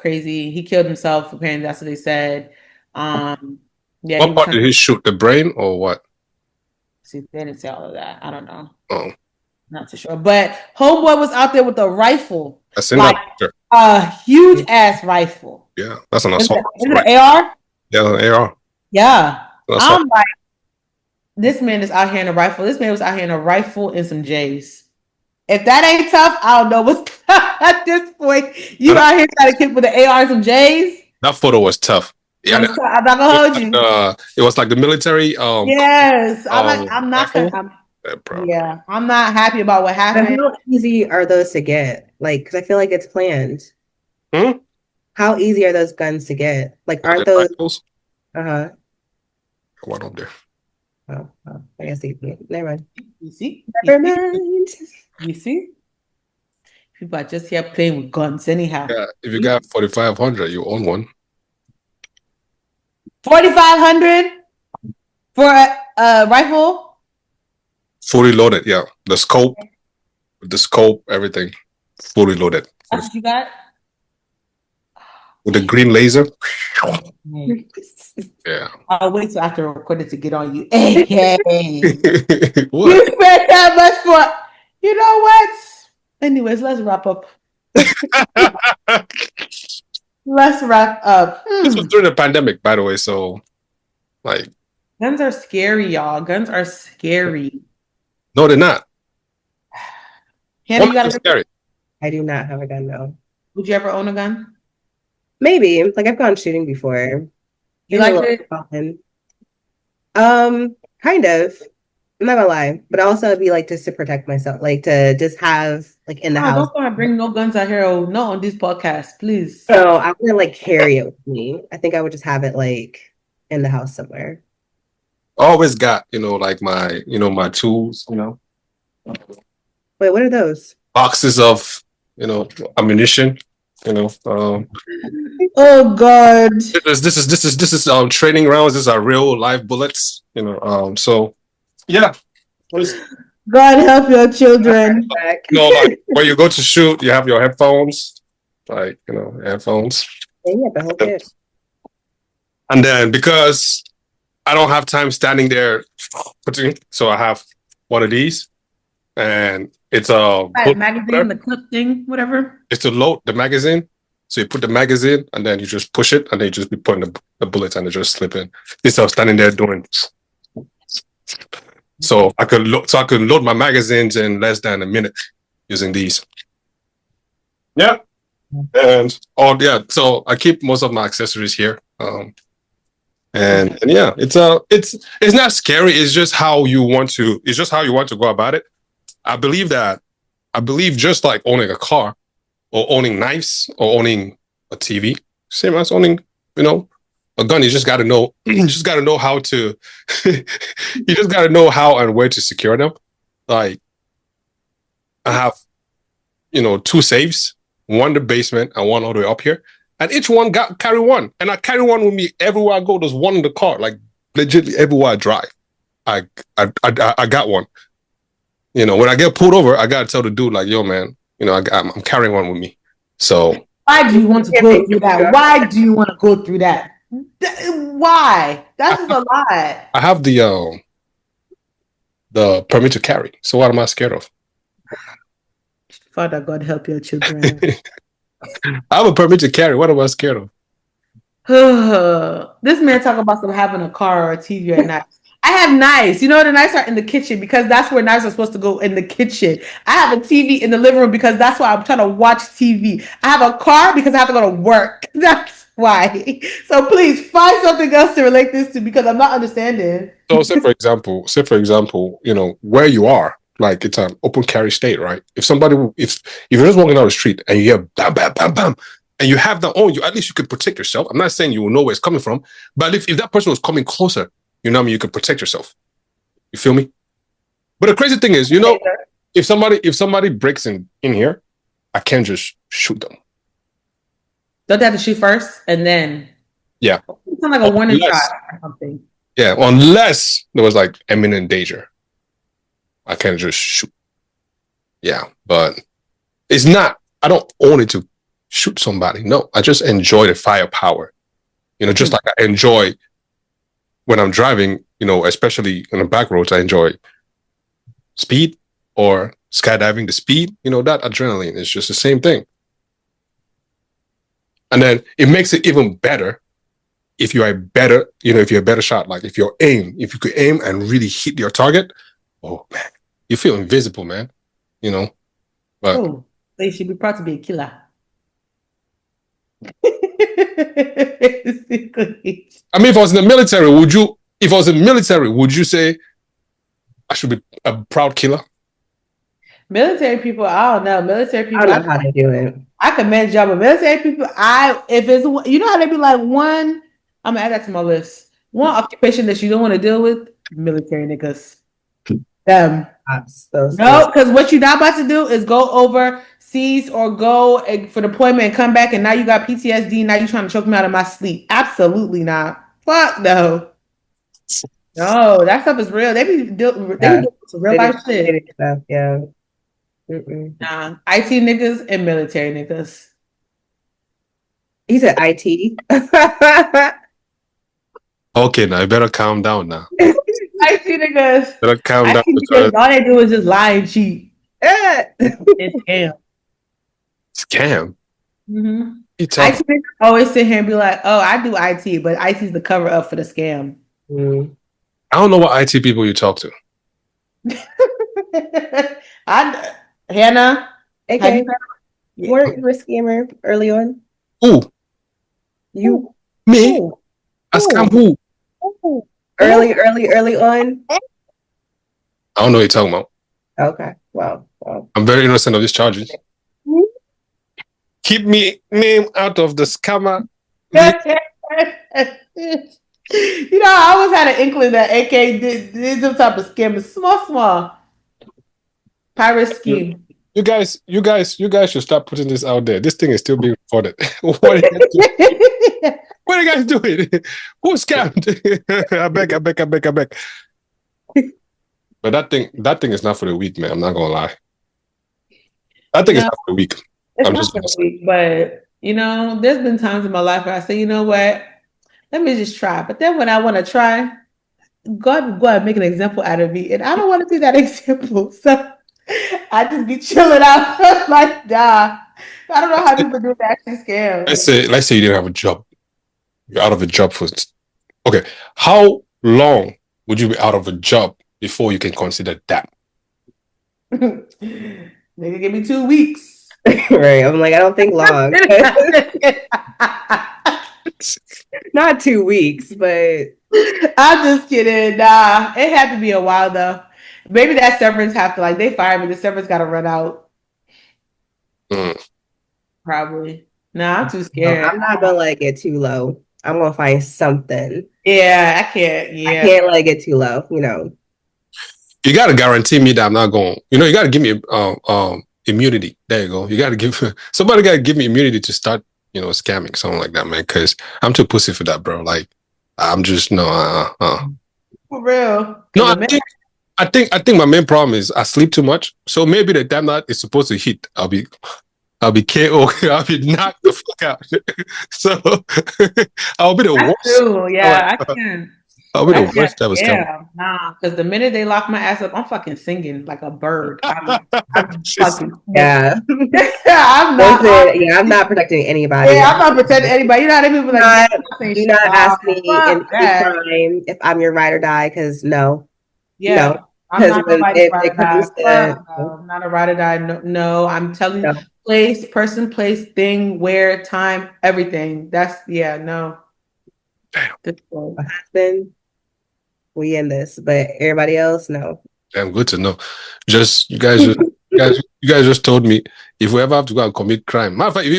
crazy. He killed himself, apparently that's what they said. Um yeah, he What was part trying to did he shoot? The brain or what? see they didn't say all of that. I don't know. Oh, Not too sure. But homeboy was out there with a rifle, I seen like that picture. a huge ass rifle. Yeah, that's an Is assault it, rifle, is it right? an AR? Yeah, an AR. Yeah. An assault. I'm like, this man is out here in a rifle. This man was out here in a rifle and some J's. If that ain't tough, I don't know what's at this point. You That, out here trying to kick with the AR and some J's? that photo was tough. It Yeah, was tough. I'm not gonna hold you. it was like the military Yes. I'm not gonna, rifle. Bro. yeah, I'm not happy about what But happened. how easy are those to get? Like, because I feel like it's planned. Hmm? How easy are those guns to get? Like, Are aren't they those? rifles? Uh-huh. One up there. Oh, I guess never mind. You see? You Never see? mind. You see? People are just here playing with guns anyhow. Yeah, if you got 4,500, you own one. 4,500 for a rifle? Fully loaded, yeah. The scope. with the scope, everything, fully loaded. That's what you got? With the green laser. Yeah. I'll wait till after recording to get on you. Hey, hey. What? You spent that much for, you know what? Anyways, let's wrap up. Let's wrap up. This was during the pandemic, by the way. So, like, guns are scary, y'all. Guns are scary. no, they're not. Hannah, you got a scary. I do not have a gun, no. Would you ever own a gun? Maybe. Like I've gone shooting before. You like it? Kind of. I'm not gonna lie, but also it'd be like just to protect myself, like to just have like in the house. Don't start bring no guns out here, no, on this podcast, please. So I wouldn't like carry it with me. I think I would just have it like in the house somewhere. Always got, like my tools, Wait, what are those? boxes of, ammunition, Oh God. This is training rounds. These are real live bullets, so yeah. God help your children. Like when you go to shoot, you have your headphones, like headphones. Yeah, and then because I don't have time standing there putting, so I have one of these, and it's a magazine, the clip thing, whatever. It's to load the magazine. So you put the magazine, and then you just push it, and then you just be putting the bullets, and they just slip in. Instead of standing there doing. So I could load my magazines in less than a minute using these. Yeah, and so I keep most of my accessories here. And yeah, it's not scary. It's just how you want to. It's just how you want to go about it. I believe just like owning a car, or owning knives, or owning a TV, same as owning, a gun. You just got to know. You just got to know how to. You just got to know how and where to secure them. Like, I have, 2 safes, one in the basement and one all the way up here, and each one carry one, and I carry one with me everywhere I go. There's one in the car, like legitimately everywhere I drive. I got one. When I get pulled over, I gotta tell the dude like, "Yo, man, I'm carrying one with me." So why do you want to go through that? Why do you want to go through that? Why? That's just a lot. I have the permit to carry. So what am I scared of? Father God, help your children. I have a permit to carry. What am I scared of? This man talk about having a car or a TV or not. I have knives. The knives are in the kitchen because that's where knives are supposed to go, in the kitchen. I have a TV in the living room because that's why I'm trying to watch TV. I have a car because I have to go to work. That's why. So please find something else to relate this to, because I'm not understanding. So say for example, where you are, like it's an open carry state, right? If you're just walking down the street and you hear bam, bam, bam, bam, and you have that on you, at least you can protect yourself. I'm not saying you will know where it's coming from, but if that person was coming closer, you can protect yourself. You feel me? But the crazy thing is, if somebody breaks in here, I can't just shoot them. Don't they have to shoot first and then? Yeah. It sounds like a warning shot or something. Yeah, unless there was like imminent danger, I can't just shoot. Yeah, but it's not. I don't own it to shoot somebody. No, I just enjoy the firepower. Just like I enjoy when I'm driving, especially on the back roads, I enjoy speed or skydiving, the speed, that adrenaline is just the same thing. And then it makes it even better if you're a better shot. Like if you could aim and really hit your target, oh man, you feel invisible, man. But they should be proud to be a killer. I mean, if I was in the military, would you say I should be a proud killer? Military people, I don't know. Military people, I don't know how they do it. I commend y'all, but military people, how they be like, one, I'm gonna add that to my list. One occupation that you don't want to deal with, military niggas. Them. No, because what you're not about to do is go overseas or go for deployment and come back, and now you got PTSD. Now you're trying to choke me out of my sleep. Absolutely not. Fuck no. No, that stuff is real. They be doing some real life shit. Yeah. Mm-mm. Nah, IT niggas and military niggas. He said IT. Okay, now you better calm down now. IT niggas. Better calm down. IT niggas, all they do is just lie and cheat and scam. Scam. Mm-hmm. You IT talk. niggas always sit here and be like, "Oh, I do IT," but IT is the cover up for the scam. Mm. I don't know what IT people you talk to. I Hannah, have Okay. you? Yeah. Weren't you a scammer early on? Who? You Me? Ooh, I scam ooh, who? ooh, early on? I don't know what you're talking about. Okay. Well. I'm very innocent of these charges. Keep me name out of the scammer. you know, I always had an inkling that AK did some type of scam. Small pirate scheme. You guys should start putting this out there. This thing is still being recorded. What are you guys doing? What are you guys doing? Who scammed? I beg. But that thing is not for the weak, man. I'm not gonna lie. That thing is No, not for the weak. it's I'm not just for gonna the say. weak, but you know, there's been times in my life where I say, you know what, let me just try. But then when I want to try, God will go and make an example out of me, and I don't want to be that example. So I just be chilling out like, nah. I don't know how people do that actually scam. Let's say you didn't have a job. You're out of a job for okay. How long would you be out of a job before you can consider that? Nigga, give me 2 weeks. Right. I'm like, I don't think long. Not 2 weeks, but I'm just kidding. Nah, it had to be a while though. Maybe that severance have to like they fired me. The severance got to run out. Mm. Probably. Nah, I'm too no, scared. I'm not gonna let it get too low. I'm gonna find something. Yeah, I can't. I Yeah. can't let it get too low. You got to guarantee me that I'm not going. You got to give me immunity. There you go. You got to give somebody got to give me immunity to start scamming something like that, man. Because I'm too pussy for that, bro. Like I'm just no. For real. No, Because the minute I think my main problem is I sleep too much. So maybe the time that is supposed to hit, I'll be KO. I'll be knocked the fuck out. So I'll be the that's worst. true. Yeah, I can't. I'll be the That's worst that was coming. yeah, nah. Because the minute they lock my ass up, I'm fucking singing like a bird. I'm fucking Yeah. I'm not. Listen, yeah, I'm not protecting anybody. Yeah, I'm not pretending anybody. You know what I mean? Be Do like, man, not, I'm not saying do shit. not Nah, ask me in fuck any that. crime if I'm your ride or die, because no. Yeah, I'm Because not nobody's if ride or it die. comes to Fuck no, I'm not a ride or die. No, no, I'm telling you, no, place, person, place, thing, where, time, everything. That's yeah, no. This one. my husband, we in this, but everybody else, no. Damn good to know. Just you guys just told me if we ever have to go and commit crime. Matter of fact, if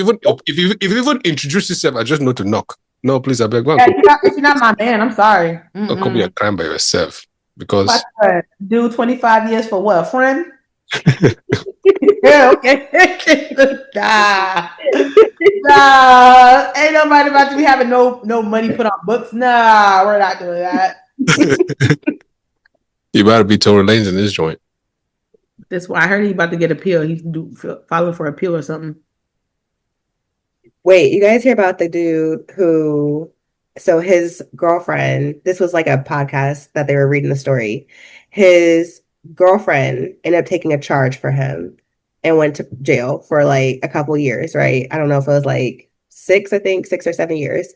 you even introduce yourself, I just know to knock. No, please, I beg, go and Yeah, if you're not my man, I'm sorry. commit a crime by yourself because About to do 25 years for what? A friend? Yeah, okay. Nah. Nah. Ain't nobody about to be having no money put on books. Nah, we're not doing that. you better be Tory Lanez in this joint. That's why I heard he's about to get appeal. He's filing for appeal or something. Wait, you guys hear about the dude who, so his girlfriend, this was like a podcast that they were reading the story. His girlfriend ended up taking a charge for him and went to jail for like a couple years, right? I don't know if it was like six, I think, 6 or 7 years.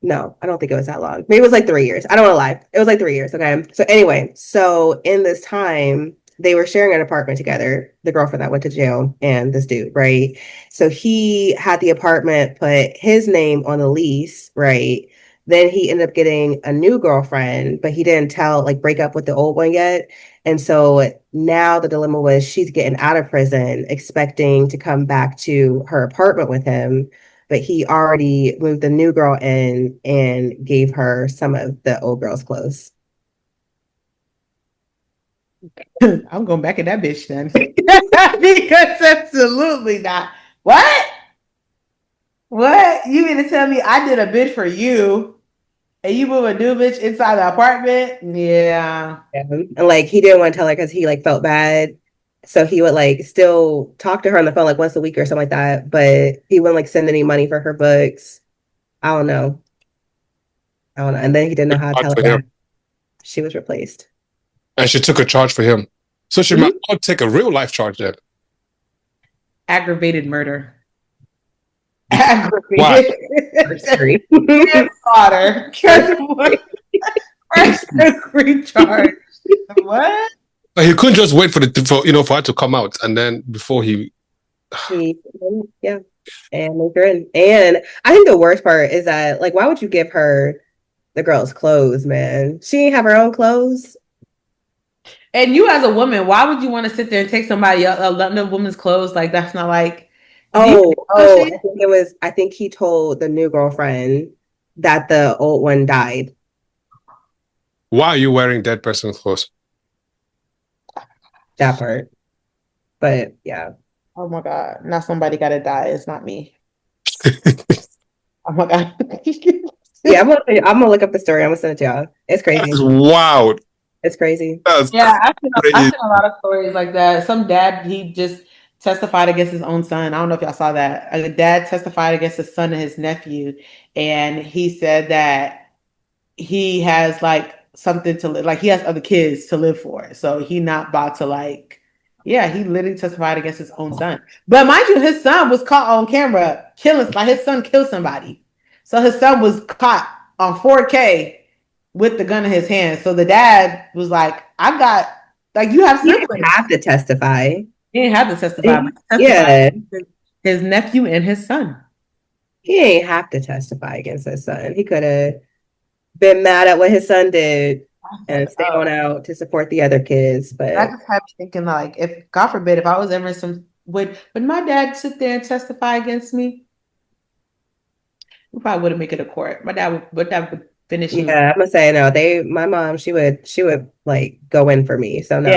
No, I don't think it was that long. Maybe it was like 3 years. I don't want to lie. It was like 3 years. Okay. So anyway, so in this time, they were sharing an apartment together, the girlfriend that went to jail and this dude, right? So he had the apartment, put his name on the lease, right? Then he ended up getting a new girlfriend, but he didn't like break up with the old one yet. And so now the dilemma was she's getting out of prison, expecting to come back to her apartment with him, but he already moved the new girl in and gave her some of the old girl's clothes. I'm going back at that bitch then. Because absolutely not. What? What? You mean to tell me I did a bid for you And you move a new bitch inside the apartment? Yeah. And like he didn't want to tell her because he like felt bad. So he would like still talk to her on the phone like once a week or something like that. But he wouldn't like send any money for her books. I don't know. I don't know. And then he didn't know how to Charge tell her for him. that she was replaced. And she took a charge for him. So she might not take a real life charge then. Aggravated murder. Why? First degree. Manslaughter. First degree charge. What? But he couldn't just wait for for her to come out and then before he. Yeah. And moved her in. And I think the worst part is that, like, why would you give her the girl's clothes, man? She ain't have her own clothes. And you as a woman, why would you want to sit there and take somebody else, a woman's clothes? Like, that's not like. I think he told the new girlfriend that the old one died. Why are you wearing dead person's clothes? That part. But yeah. Oh my God. Now somebody got to die. It's not me. Oh my God. Yeah, I'm gonna look up the story. I'm gonna send it to y'all. It's crazy. That's wild. It's crazy. Yeah, I've seen a lot of stories like that. Some dad, he just testified against his own son. I don't know if y'all saw that. A dad testified against his son and his nephew, and he said that he has like something to live, like he has other kids to live for. So he not about to like, yeah, he literally testified against his own son. But mind you, his son was caught on camera killing, like his son killed somebody. So his son was caught on 4K with the gun in his hand. So the dad was like, I got, like, you have siblings. You have to testify. He didn't have to testify. Yeah. His nephew and his son. He ain't have to testify against his son. He could have been mad at what his son did and stay on out to support the other kids. But I just have thinking, like, if God forbid, if I was ever would my dad sit there and testify against me? We probably wouldn't make it to court. My dad would finish. Yeah, I'm gonna say no. My mom, she would like go in for me. So no.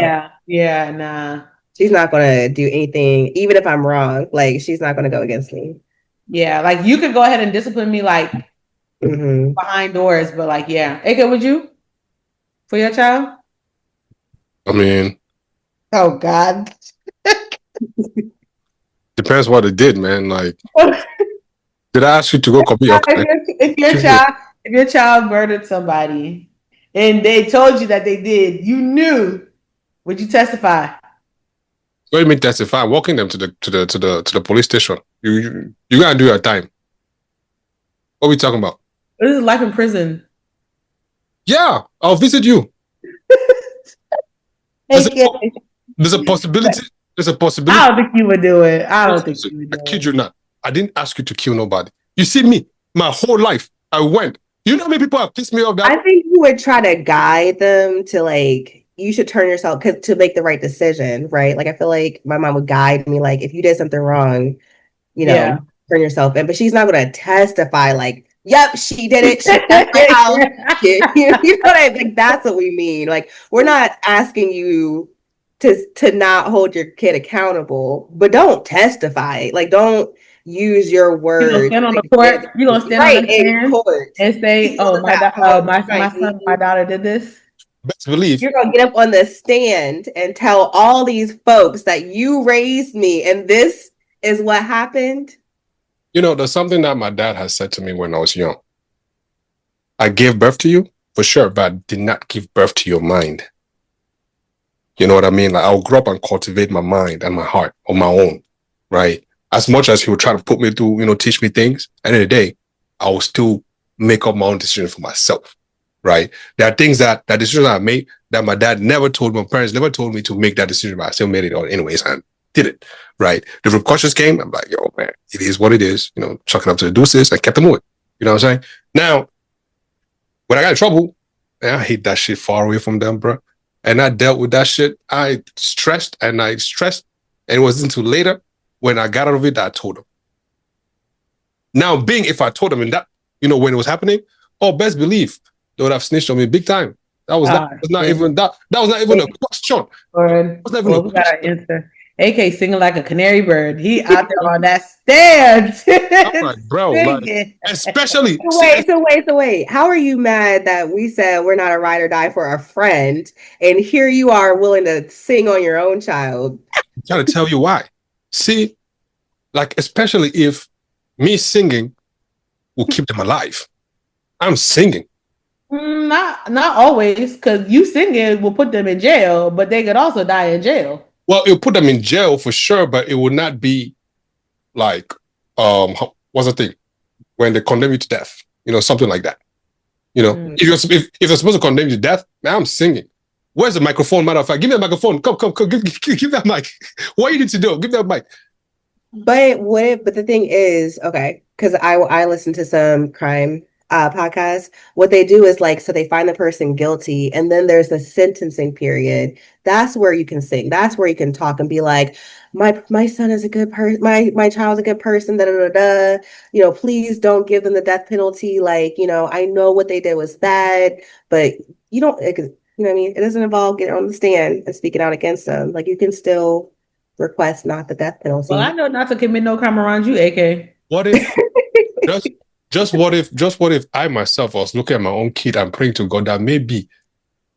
Yeah, nah. She's not gonna do anything, even if I'm wrong. Like she's not gonna go against me. Yeah, like you could go ahead and discipline me, like behind doors, but like, yeah, AK, would you for your child? I mean, oh God, depends what it did, man. Like, did I ask you to go commit your crime? If your child murdered somebody and they told you that they did, you knew, would you testify? What do you mean testify? Walking them to the police station. You gotta do your time. What are we talking about? This is life in prison. Yeah, I'll visit you. There's a possibility. There's a possibility. I don't think you would do it. I don't think you would do it. I kid you not. I didn't ask you to kill nobody. You see me, my whole life, I went. You know how many people have pissed me off? I think you would try to guide them to like, you should turn yourself to make the right decision, right? Like I feel like my mom would guide me, like if you did something wrong, you know, turn yourself in. But she's not going to testify like, yep, she did it. She left my house. You know what I mean? Like, that's what we mean. Like we're not asking you to not hold your kid accountable, but don't testify. Like don't use your words. You're gonna stand on the court. You're gonna stand on the stand court and say, "Oh, my son, my daughter did this." Best believe you're gonna get up on the stand and tell all these folks that you raised me, and this is what happened. You know, there's something that my dad has said to me when I was young. I gave birth to you for sure, but I did not give birth to your mind. You know what I mean? Like I'll grow up and cultivate my mind and my heart on my own, right? As much as he would try to put me through, you know, teach me things, at the end of the day, I will still make up my own decision for myself, right? There are things that decisions I made that my dad never told me, my parents never told me to make that decision, but I still made it all anyways and did it, right? The repercussions came, I'm like, yo, man, it is what it is, you know, chucking up to the deuces and kept it moving. You know what I'm saying? Now, when I got in trouble, man, I hate that shit far away from them, bro. And I dealt with that shit. I stressed, and it wasn't until later when I got out of it that I told them. Now, if I told them in that, you know, when it was happening, best believe they would have snitched on me big time. That was not even a question. We got our answer. AK singing like a canary bird. He out there on that stand I'm like, bro, like, singing. especially, see, So wait. How are you mad that we said we're not a ride or die for our friend, and here you are willing to sing on your own child? I'm trying to tell you why. See, like, especially if me singing will keep them alive. I'm singing. Not always, because you singing will put them in jail, but they could also die in jail. Well, it'll put them in jail for sure, but it will not be like, what's the thing? When they condemn you to death, something like that. If they're supposed to condemn you to death, man, I'm singing. Where's the microphone? Matter of fact, give me a microphone. Come, give that mic. What you need to do? Give that mic. But the thing is, okay, because I listen to some crime podcasts. What they do is like, so they find the person guilty, and then there's a sentencing period. That's where you can sing. That's where you can talk and be like, my son is a good person. My child's a good person. Da da da da. Please don't give them the death penalty. Like, I know what they did was bad, but you don't. What I mean? It doesn't involve getting on the stand and speaking out against them. Like, you can still request not the death Well, I penalty. know not to commit no crime around you, AK. What if just what if I myself was looking at my own kid and praying to God that maybe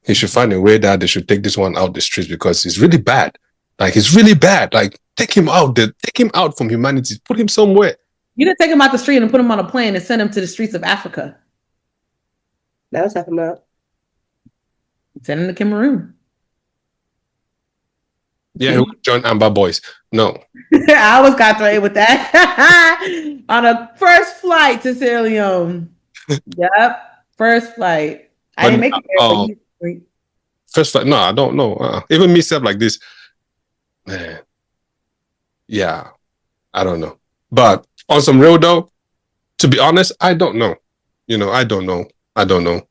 he should find a way that they should take this one out the streets because he's really bad. Like he's really bad. Like take him out. Take him out from humanity. Put him somewhere. You can take him out the street and put him on a plane and send him to the streets of Africa. That was talking about. Send him to Cameroon. Yeah, he would join Amber Boys. No. I always got thrown with that. On a first flight to Sierra Leone. Yep. First flight. I didn't make it there, but you. First flight. No, I don't know. Even me self like this. Man. Yeah. I don't know. But on some real though, to be honest, I don't know. I don't know. I don't know.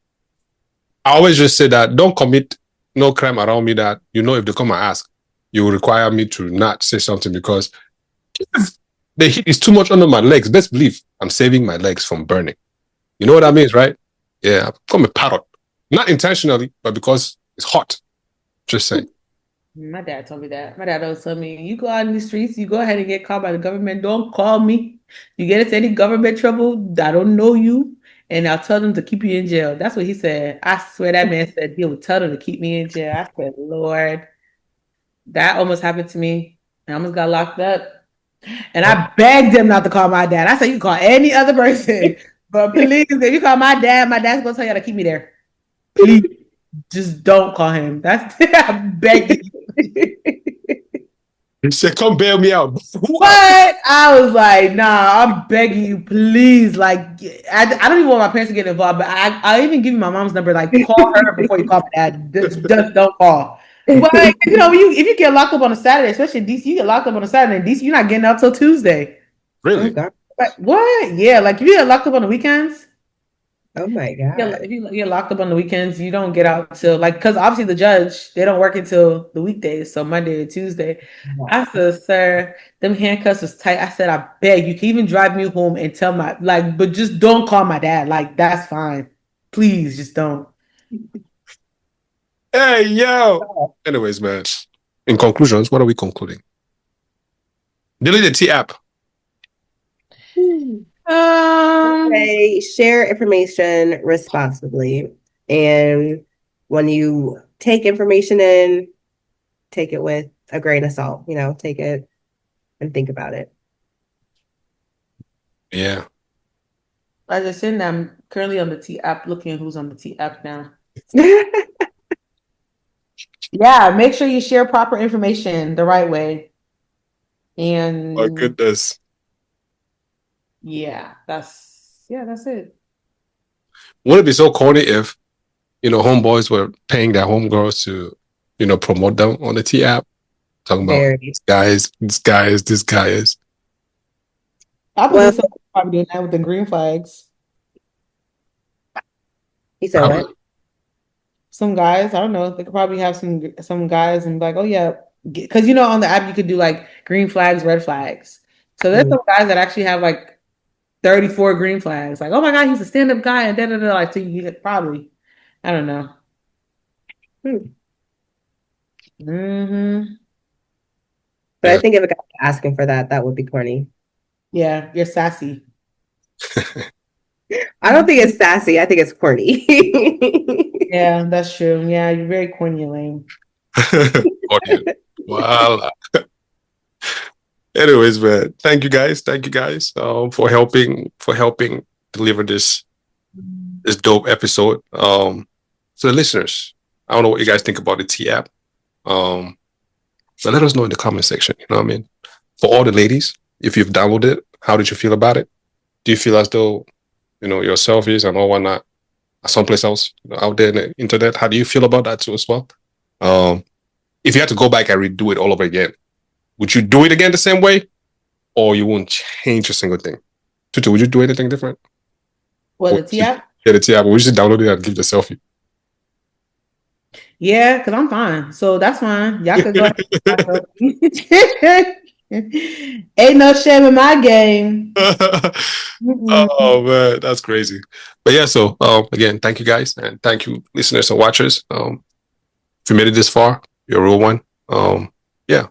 I always just say that don't commit no crime around me that, if they come and ask, you will require me to not say something because the heat is too much under my legs. Best believe I'm saving my legs from burning. You know what that means, right? Yeah, I've become a parrot. Not intentionally, but because it's hot. Just saying. My dad told me that. My dad always told me, you go out in the streets, you go ahead and get called by the government. Don't call me. You get into any government trouble, I don't know you, and I'll tell them to keep you in jail. That's what he said. I swear that man said he would tell them to keep me in jail. I said, Lord, that almost happened to me. I almost got locked up. And I begged him not to call my dad. I said, you can call any other person. But please, if you call my dad's going to tell you to keep me there. Please, just don't call him. That's I beg you. He said, come bail me out. What? I was like, nah, I'm begging you, please. Like, I don't even want my parents to get involved, but I'll even give you my mom's number. Like, call her before you call my dad. Just don't call. But if you get locked up on a Saturday, especially in DC, you get locked up on a Saturday in DC, you're not getting out till Tuesday. Really? Oh, God. What? Yeah, like if you get locked up on the weekends. Oh my God. If you get locked up on the weekends, you don't get out till because obviously the judge, they don't work until the weekdays, so Monday or Tuesday. I said, sir, them handcuffs was tight. I said, I beg you can even drive me home and tell but just don't call my dad. Like, that's fine. Please just don't. Hey, yo. Anyways, man. In conclusions, what are we concluding? Delete the T app. Share information responsibly. And when you take information in, take it with a grain of salt, take it and think about it. Yeah. As I said, I'm currently on the T app looking who's on the T app now. Yeah, make sure you share proper information the right way. And my goodness. Yeah, that's it. Wouldn't it be so corny if, homeboys were paying their homegirls to, promote them on the T app? Talking about this guy is. I believe someone's probably doing that with the green flags. He said what? Some guys, I don't know. They could probably have some guys and be like, oh yeah, because on the app you could do like green flags, red flags. So there's some guys that actually have like 34 green flags. Like, oh my God, he's a stand-up guy, and da da da. Like, so you could probably, I don't know. But But Yeah. I think if a guy asking for that, that would be corny. Yeah, you're sassy. I don't think it's sassy. I think it's corny. Yeah, that's true. Yeah, you're very corny, Elaine. Audio. Wow. Anyways, man, thank you guys. Thank you guys for helping deliver this dope episode. So the listeners, I don't know what you guys think about the T app. But let us know in the comment section. You know what I mean? For all the ladies, if you've downloaded it, how did you feel about it? Do you feel as though, your selfies and all whatnot are someplace else out there in the internet? How do you feel about that too as well? If you had to go back and redo it all over again, would you do it again the same way? Or you won't change a single thing? Tutu, would you do anything different? What, the T app? Yeah, the T app. Would you just download it and give the selfie? Yeah, because I'm fine. So that's fine. Y'all could go ahead. Ain't no shame in my game. Oh man, that's crazy. But yeah, so again, thank you guys, and thank you listeners and watchers. If you made it this far, you're a real one. Yeah,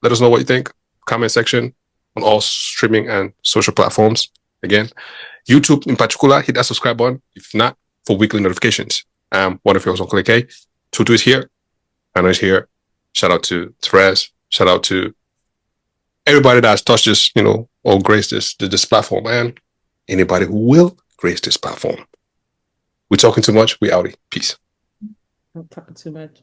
let us know what you think. Comment section on all streaming and social platforms. Again, YouTube in particular, hit that subscribe button. If not, for weekly notifications. One of your hosts, Uncle AK. Tutu is here. Anna is here. Shout out to Therese. Shout out to everybody that's touched this, or graced this platform, and anybody who will grace this platform. We're talking too much. We outie. Peace. I'm talking too much.